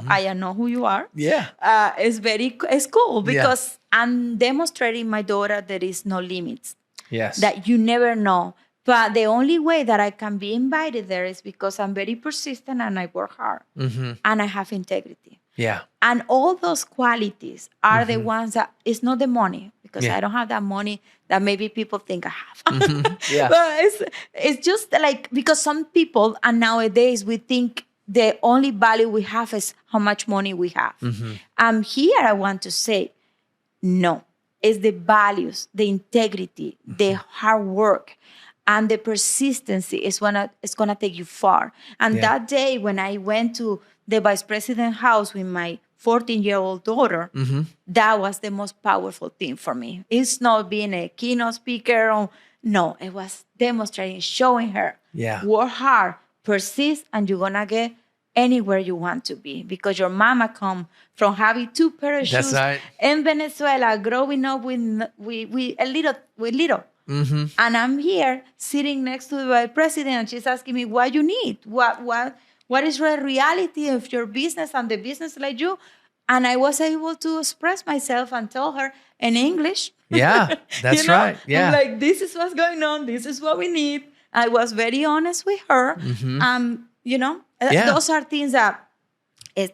I know who you are.
Yeah.
It's cool because I'm demonstrating my daughter there is no limits.
Yes.
That you never know. But the only way that I can be invited there is because I'm very persistent and I work hard and I have integrity.
Yeah.
And all those qualities are the ones that it's not the money because I don't have that money that maybe people think I have.
Yeah.
But it's just like because some people and nowadays we think the only value we have is how much money we have. Here I want to say, no, it's the values, the integrity, the hard work. And the persistency is it's gonna take you far. And that day when I went to the vice president's house with my 14-year-old daughter, that was the most powerful thing for me. It's not being a keynote speaker. No, it was demonstrating, showing her, work hard, persist, and you're gonna get anywhere you want to be because your mama come from having 2 pairs of shoes in Venezuela, growing up with little. And I'm here sitting next to the vice president and she's asking me what you need, what is the reality of your business and the business like you. And I was able to express myself and tell her in English.
Yeah, that's right. Yeah.
I'm like, this is what's going on. This is what we need. I was very honest with her. Those are things that is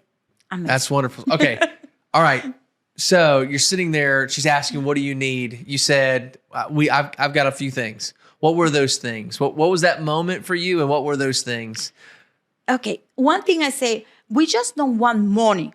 amazing.
That's wonderful. Okay. All right. So you're sitting there. She's asking, "What do you need?" You said, "I've got a few things." What were those things? What was that moment for you, and what were those things?
Okay, one thing I say, we just don't want money.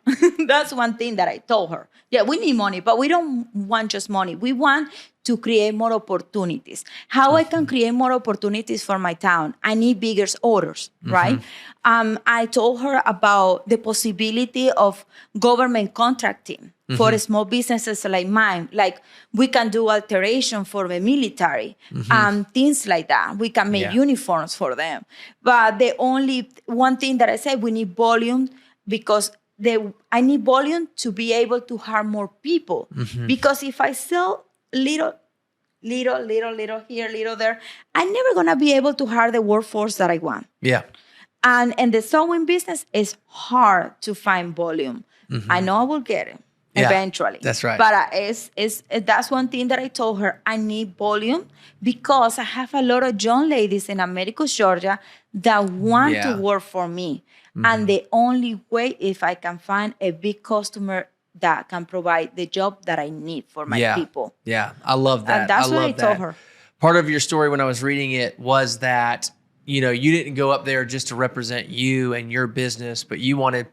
That's one thing that I told her. Yeah, we need money, but we don't want just money. We want to create more opportunities. How I can create more opportunities for my town? I need bigger orders, right? I told her about the possibility of government contracting for small businesses like mine. Like we can do alteration for the military, things like that. We can make uniforms for them. But the only one thing that I said, we need volume because I need volume to be able to hire more people. Because if I sell little here, little there, I'm never going to be able to hire the workforce that I want.
Yeah.
And in the sewing business, it's hard to find volume. I know I will get it eventually.
That's right.
But that's one thing that I told her. I need volume because I have a lot of young ladies in Americus, Georgia that want to work for me. And the only way if I can find a big customer that can provide the job that I need for my people.
Yeah, I love that.
And that's what I told her.
Part of your story when I was reading it was that, you didn't go up there just to represent you and your business, but you wanted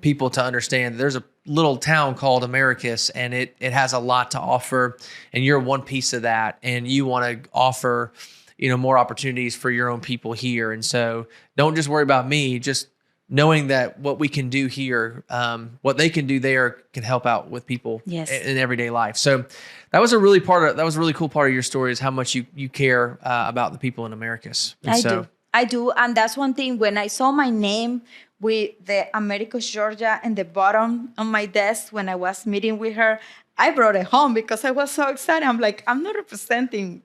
people to understand that there's a little town called Americus and it has a lot to offer and you're one piece of that and you want to offer, more opportunities for your own people here. And so don't just worry about me, just knowing that what we can do here, what they can do there can help out with people in everyday life. So that was a really cool part of your story is how much you care about the people in Americus.
I do. And that's one thing when I saw my name with the Americus, Georgia in the bottom of my desk when I was meeting with her, I brought it home because I was so excited. I'm like, I'm representing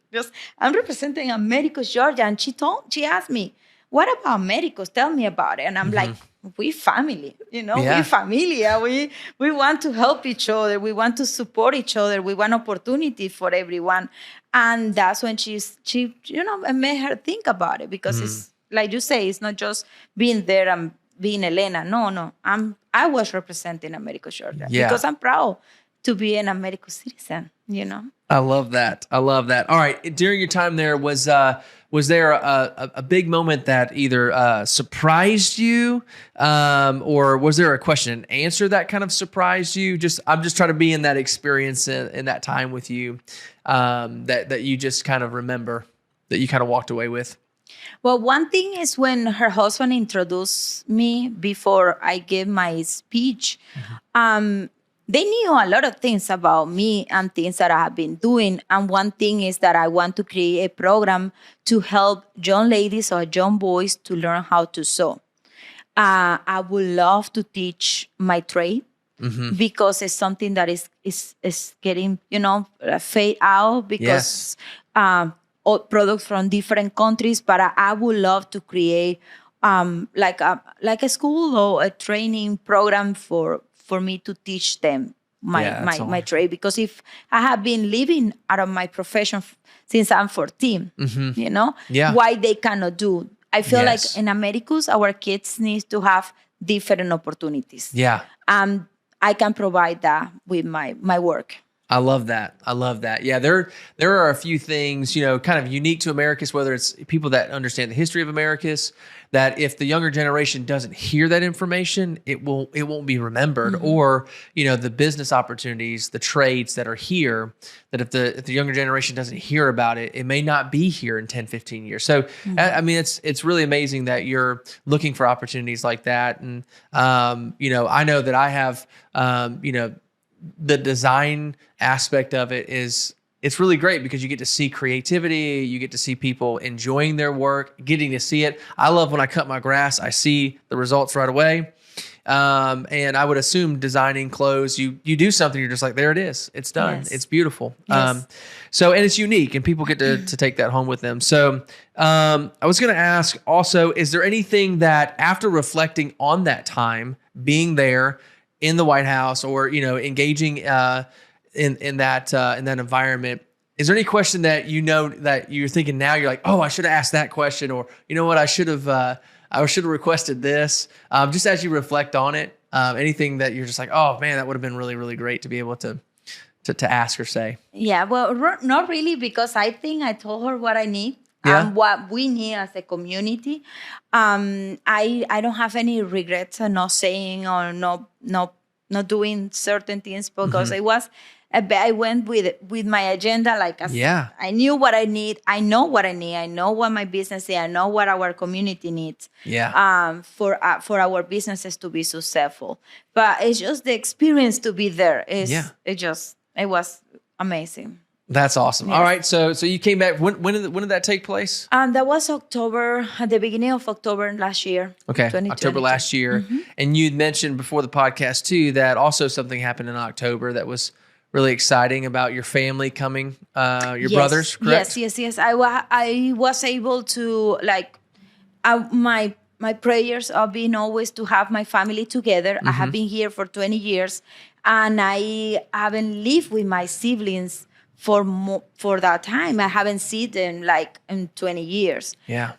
Americus, Georgia. And she asked me, what about Americus? Tell me about it. And I'm like, we family, we familia. We want to help each other. We want to support each other. We want opportunity for everyone. And that's when she I made her think about it because it's like you say, it's not just being there and being Elena. No. I was representing Americus, Georgia because I'm proud to be an American citizen,
I love that. All right. During your time there, was there a big moment that either surprised you or was there a question and answer that kind of surprised you? I'm just trying to be in that experience in that time with you that you just kind of remember, that you kind of walked away with.
Well, one thing is when her husband introduced me before I gave my speech, they knew a lot of things about me and things that I have been doing. And one thing is that I want to create a program to help young ladies or young boys to learn how to sew. I would love to teach my trade because it's something that is getting, fade out because all products from different countries. But I would love to create like a school or a training program for me to teach them my trade. Because if I have been living out of my profession since I'm 14, why they cannot do? I feel like in Americus, our kids need to have different opportunities.
Yeah.
I can provide that with my work.
I love that. Yeah, there are a few things, kind of unique to Americus, whether it's people that understand the history of Americus, that if the younger generation doesn't hear that information, it won't be remembered, or, the business opportunities, the trades that are here, that if the younger generation doesn't hear about it, it may not be here in 10, 15 years. So, I mean, it's really amazing that you're looking for opportunities like that. And, I know that I have, the design aspect of it it's really great because you get to see creativity, you get to see people enjoying their work, getting to see it. I love when I cut my grass, I see the results right away. And I would assume designing clothes, you do something, you're just like, there it is, it's done. Yes. It's beautiful. Yes. And it's unique and people get to take that home with them. So I was going to ask also, is there anything that after reflecting on that time, being there in the White House or, engaging in that environment, is there any question that that you're thinking now, you're like, oh, I should have asked that question, or you know what, I should have requested this. Just as you reflect on it, anything that you're just like, oh man, that would have been really, really great to be able to ask or say.
Yeah, well, not really, because I think I told her what I need. And what we need as a community. I don't have any regrets of not saying or not doing certain things, because I went with my agenda. I knew what I need. I know what I need. I know what my business is. I know what our community needs. For our businesses to be successful. But it's just the experience to be there. It was amazing.
That's awesome. Yes. All right. So you came back. When did that take place?
That was October, at the beginning of October last year.
Okay. October last year. And you'd mentioned before the podcast too, that also something happened in October that was really exciting about your family coming, your brothers, correct?
Yes. I was able to, my prayers have been always to have my family together. I have been here for 20 years and I haven't lived with my siblings for that time. I haven't seen them in 20 years.
Yeah.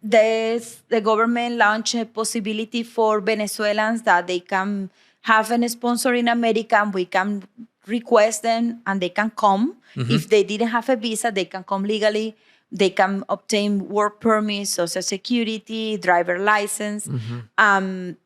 The government launched a possibility for Venezuelans that they can have a sponsor in America, and we can request them and they can come. If they didn't have a visa, they can come legally. They can obtain work permits, social security, driver license, and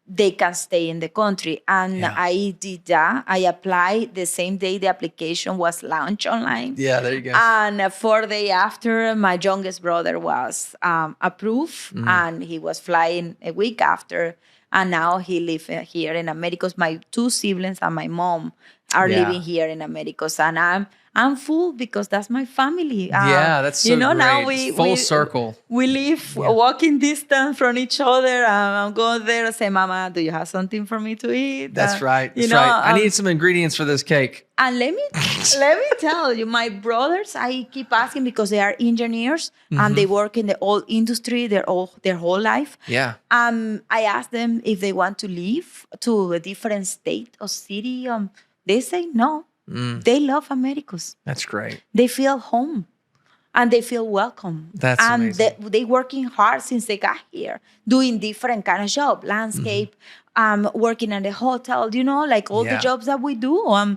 they can stay in the country. And I did that. I applied the same day the application was launched online.
Yeah, there you go.
And 4 days after, my youngest brother was approved, and he was flying a week after. And now he lives here in Americus. My 2 siblings and my mom are living here in Americus. And I'm full because that's my family.
That's so great. Now we full circle.
We live walking distance from each other. I'm going there and say, Mama, do you have something for me to eat?
That's right. I need some ingredients for this cake.
And let me tell you, my brothers, I keep asking because they are engineers and they work in the oil industry their whole life.
Yeah.
I asked them if they want to leave to a different state or city. They say no. They love Americus.
That's great.
They feel home and they feel welcome.
That's amazing.
And they working hard since they got here, doing different kind of job, landscape, working at a hotel, all the jobs that we do.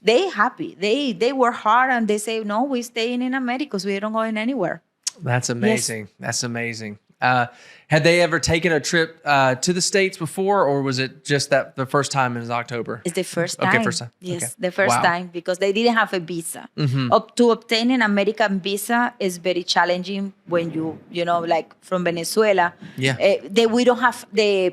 They happy. They work hard and they say, no, we staying in Americus. We don't going anywhere.
That's amazing. Yes. That's amazing. Had they ever taken a trip to the States before, or was it just that the first time in October?
It's the first time.
Okay, first time.
Yes,
okay.
the first time, because they didn't have a visa. To obtain an American visa is very challenging when you know, like from Venezuela.
Yeah.
We don't have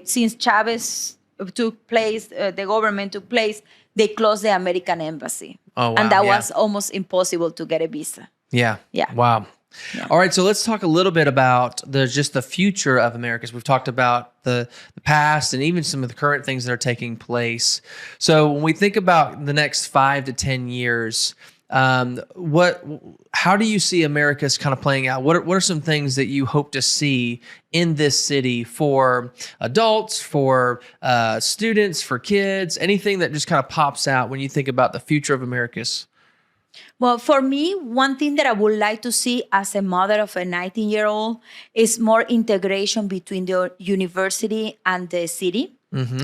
since Chavez took place, the government took place, they closed the American embassy.
Oh, wow.
And that was almost impossible to get a visa.
Yeah.
Yeah.
Wow.
Yeah.
All right, so let's talk a little bit about just the future of Americus. We've talked about the past and even some of the current things that are taking place. So when we think about the next 5 to 10 years, how do you see Americus kind of playing out? What are some things that you hope to see in this city for adults, for students, for kids? Anything that just kind of pops out when you think about the future of Americus?
Well, for me, one thing that I would like to see as a mother of a 19-year-old is more integration between the university and the city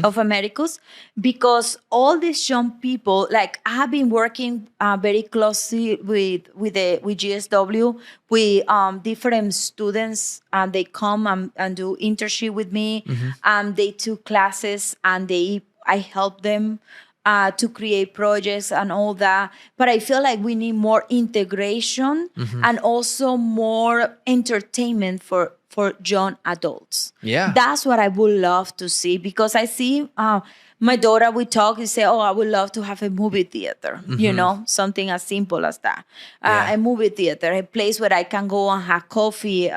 of Americus, because all these young people, like I have been working very closely with GSW, with different students, and they come and do internship with me, and they took classes, and I help them to create projects and all that. But I feel like we need more integration and also more entertainment for young adults.
Yeah.
That's what I would love to see, because I see my daughter, we talk and say, oh, I would love to have a movie theater, you know, something as simple as that. A movie theater, a place where I can go and have coffee,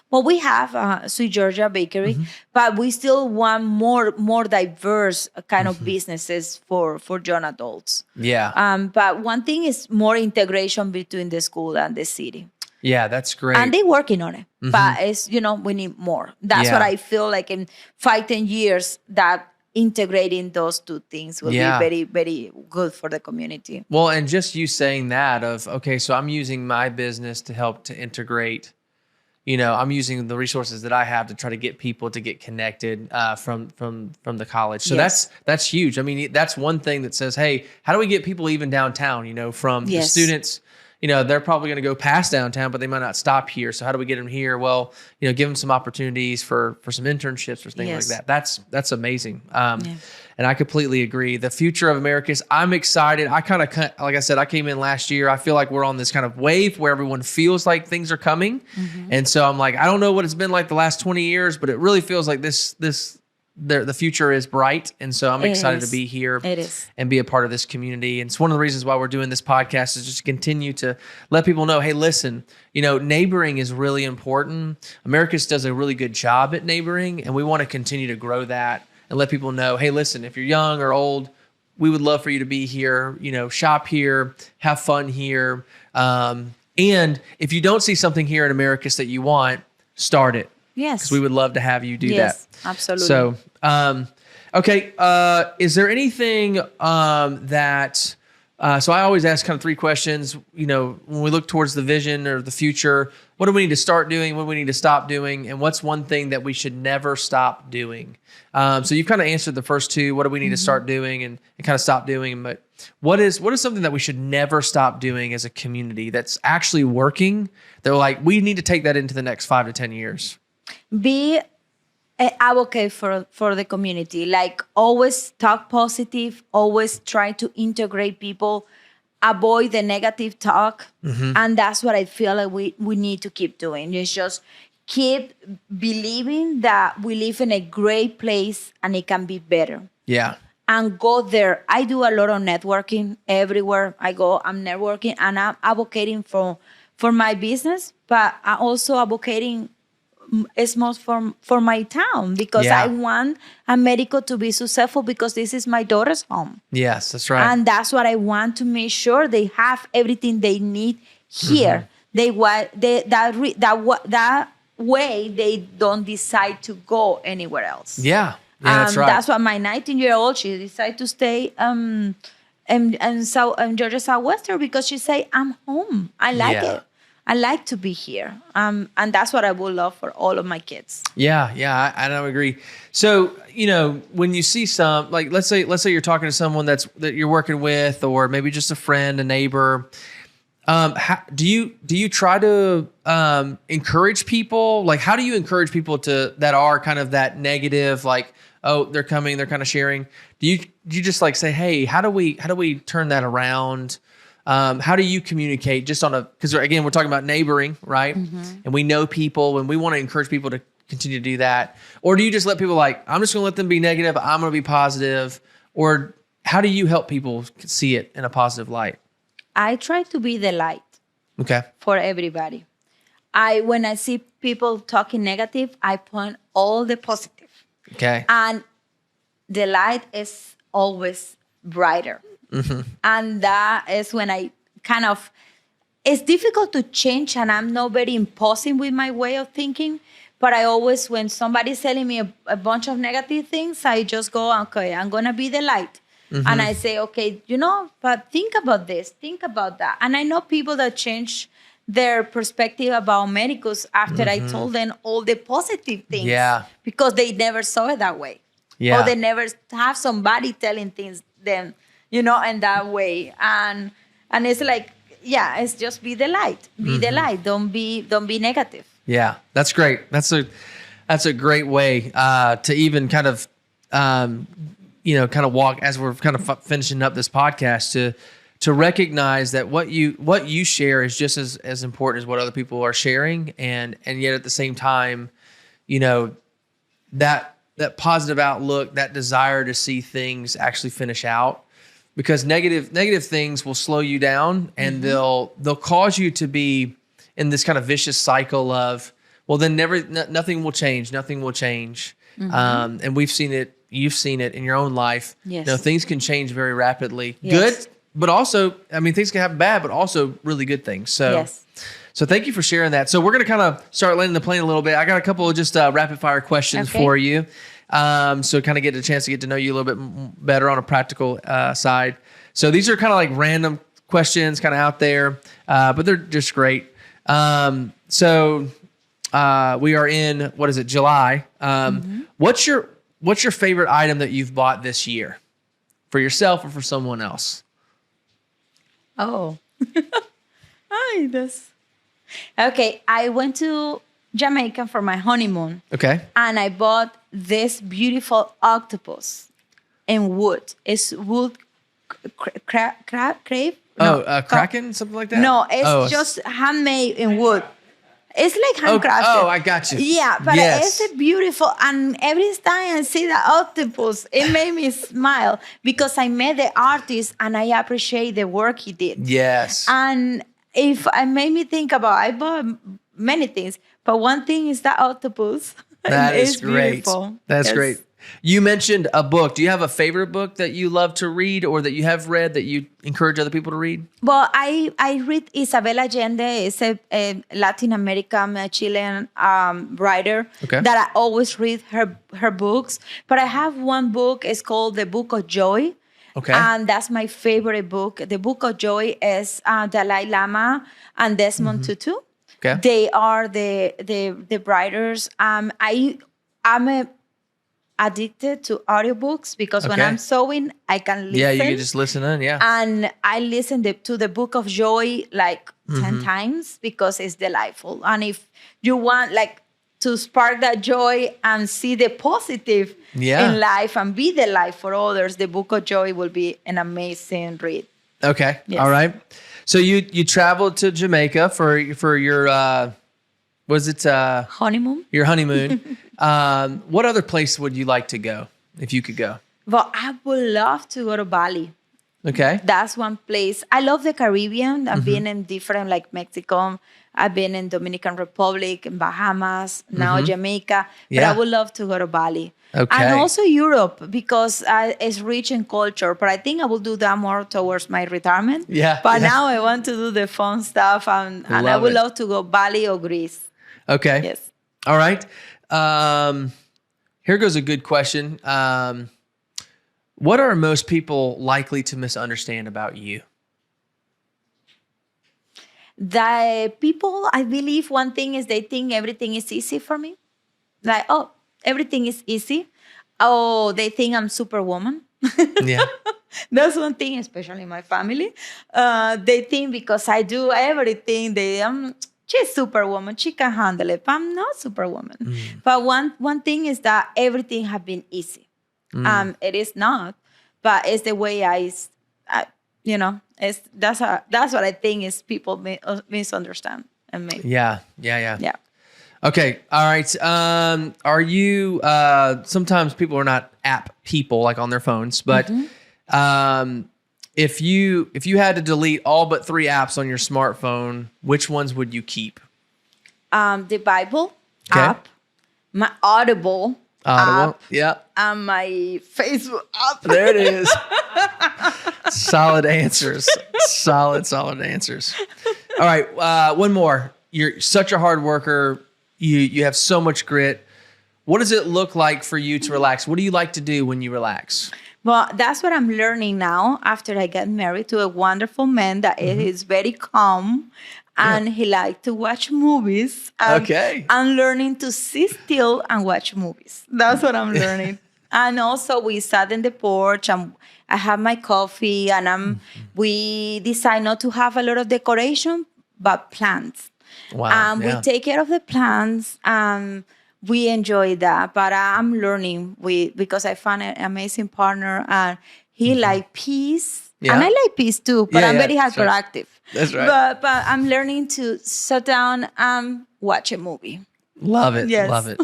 well, we have Sweet Georgia Bakery, but we still want more diverse kind of businesses for young adults.
Yeah.
But one thing is more integration between the school and the city.
Yeah, that's great.
And they're working on it. But it's, we need more. That's what I feel like in 5-10 years, that integrating those two things will be very, very good for the community.
Well, and just you saying that okay, so I'm using my business to help to integrate. I'm using the resources that I have to try to get people to get connected from the college. So that's huge. I mean, that's one thing that says, hey, how do we get people even downtown? From the students, they're probably going to go past downtown, but they might not stop here. So how do we get them here? Well, give them some opportunities for some internships or things like that. That's amazing. And I completely agree. The future of Americus, I'm excited. I kind of, like I said, I came in last year. I feel like we're on this kind of wave where everyone feels like things are coming. And so I'm like, I don't know what it's been like the last 20 years, but it really feels like the future is bright. And so I'm excited to be here and be a part of this community. And it's one of the reasons why we're doing this podcast, is just to continue to let people know, hey, listen, neighboring is really important. Americus does a really good job at neighboring, and we want to continue to grow that and let people know, hey, listen, if you're young or old, we would love for you to be here, shop here, have fun here. And if you don't see something here in Americus that you want, start it.
Yes.
Because we would love to have you do that.
Yes, absolutely.
So, okay. Is there anything that, so I always ask kind of 3 questions, when we look towards the vision or the future, what do we need to start doing? What do we need to stop doing? And what's one thing that we should never stop doing? So you've kind of answered the first 2. What do we need to start doing and kind of stop doing? But what is something that we should never stop doing as a community that's actually working? They're like, we need to take that into the next 5 to 10 years.
Be an advocate for the community. Like, always talk positive, always try to integrate people, avoid the negative talk. And that's what I feel like we need to keep doing. It's just keep believing that we live in a great place and it can be better.
Yeah.
And go there. I do a lot of networking everywhere I go. I'm networking and I'm advocating for my business, but I'm also advocating most for my town, because I want America to be successful, because this is my daughter's home.
Yes, that's right.
And that's what I want to make sure they have everything they need here. That way they don't decide to go anywhere else.
Yeah, that's right.
That's why my 19-year-old, she decided to stay in Georgia Southwestern, because she say, I'm home. I like it. I like to be here. And that's what I would love for all of my kids.
Yeah, I don't agree. So, when you see some, like, let's say you're talking to someone that you're working with, or maybe just a friend, a neighbor, Do you try to encourage people? Like, how do you encourage people that are kind of that negative, like, oh, they're coming, they're kind of sharing? Do you just like say, hey, how do we turn that around? How do you communicate just because again, we're talking about neighboring, right? Mm-hmm. And we know people and we want to encourage people to continue to do that. Or do you just let people like, I'm just going to let them be negative, I'm going to be positive? Or how do you help people see it in a positive light?
I try to be the light.
Okay.
For everybody. When I see people talking negative, I point all the positive.
Okay.
And the light is always brighter. Mm-hmm. And that is when I it's difficult to change, and I'm not very imposing with my way of thinking. But I always, when somebody's telling me a bunch of negative things, I just go, okay, I'm going to be the light. Mm-hmm. And I say, okay, but think about this, think about that. And I know people that change their perspective about Americus after I told them all the positive things.
Yeah.
Because they never saw it that way.
Yeah.
Or they never have somebody telling things them, in that way. And it's like, yeah, it's just be the light. Be the light. Don't be negative.
Yeah, that's great. That's a great way to even kind of kind of walk as we're kind of finishing up this podcast to recognize that what you share is just as important as what other people are sharing, and yet at the same time, that positive outlook, that desire to see things actually finish out, because negative things will slow you down, and they'll cause you to be in this kind of vicious cycle of, well, then nothing will change. Mm-hmm. And we've seen it. You've seen it in your own life.
Yes.
Things can change very rapidly.
Yes.
Good, but also, things can happen bad, but also really good things. So,
yes.
So thank you for sharing that. So we're going to kind of start landing the plane a little bit. I got a couple of just rapid fire questions for you. So kind of get a chance to get to know you a little bit better on a practical side. So these are kind of like random questions kind of out there, but they're just great. So we are in, what is it, July. What's your favorite item that you've bought this year for yourself or for someone else?
Oh, okay. I went to Jamaica for my honeymoon.
Okay.
And I bought this beautiful octopus in wood. It's wood crave.
Kraken, something like that?
No, it's just handmade in wood. It's like handcrafted.
Oh, I got you.
Yeah, but it's a beautiful, and every time I see the octopus, it made me smile because I met the artist and I appreciate the work he did.
Yes.
And if I made me think about, I bought many things, but one thing is that octopus.
That is great.
Beautiful.
That's great. You mentioned a book. Do you have a favorite book that you love to read or that you have read that you encourage other people to read?
Well, I read Isabel Allende. It's a Latin American, Chilean writer that I always read her books. But I have one book. It's called The Book of Joy.
Okay.
And that's my favorite book. The Book of Joy is Dalai Lama and Desmond Tutu.
Okay.
They are the writers. I'm addicted to audiobooks because when I'm sewing, I can listen.
Yeah, you can just listen in,
And I listen to the Book of Joy like 10 times because it's delightful. And if you want to spark that joy and see the positive in life and be the light for others, the Book of Joy will be an amazing read.
Okay.
Yes.
All right. So you traveled to Jamaica for your was it
honeymoon?
Your honeymoon. What other place would you like to go if you could go?
Well, I would love to go to Bali.
Okay.
That's one place. I love the Caribbean. I've been in different, like Mexico. I've been in Dominican Republic, in Bahamas, now Jamaica. But I would love to go to Bali.
Okay.
And also Europe because it's rich in culture. But I think I will do that more towards my retirement.
Yeah.
But now I want to do the fun stuff. And I would love to go Bali or Greece.
Okay.
Yes.
All right. Here goes a good question. What are most people likely to misunderstand about you?
The people, I believe one thing is they think everything is easy for me. Like, oh, everything is easy. Oh, they think I'm Superwoman.
Yeah.
That's one thing, especially my family. They think because I do everything, she's superwoman. She can handle it. But I'm not superwoman. But one thing is that everything has been easy. It is not, but it's the way that's what I think is people misunderstand and me.
Yeah. Okay. All right. Are you, sometimes people are not app people like on their phones, but, if you had to delete all but 3 apps on your smartphone, which ones would you keep?
The Bible app, my Audible app, and my Facebook app.
There it is. Solid answers. Solid answers. All right. One more. You're such a hard worker. You have so much grit. What does it look like for you to relax? What do you like to do when you relax?
Well, that's what I'm learning now after I get married to a wonderful man that is very calm and he likes to watch movies. I'm learning to sit still and watch movies. That's what I'm learning. And also we sat in the porch and I have my coffee and we decide not to have a lot of decoration, but plants.
Wow.
We take care of the plants. We enjoy that, but I'm learning because I found an amazing partner and he like peace. And I like peace too, but I'm very hyperactive.
That's right.
But I'm learning to sit down and watch a movie.
Love it.
Yes.
Love it.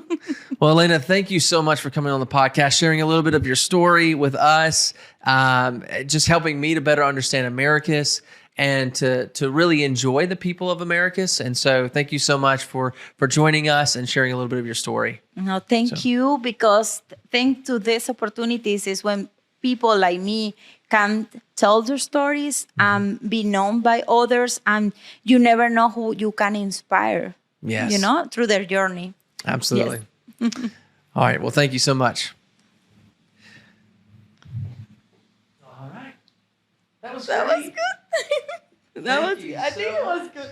Well, Elena, thank you so much for coming on the podcast, sharing a little bit of your story with us, just helping me to better understand Americus and to really enjoy the people of Americus. And so thank you so much for joining us and sharing a little bit of your story.
No, thank you, because thanks to these opportunities is when people like me can tell their stories and be known by others, and you never know who you can inspire.
Yes.
Through their journey.
Absolutely. Yes. All right. Well, thank you so much. All right. That was good.
I think it was good.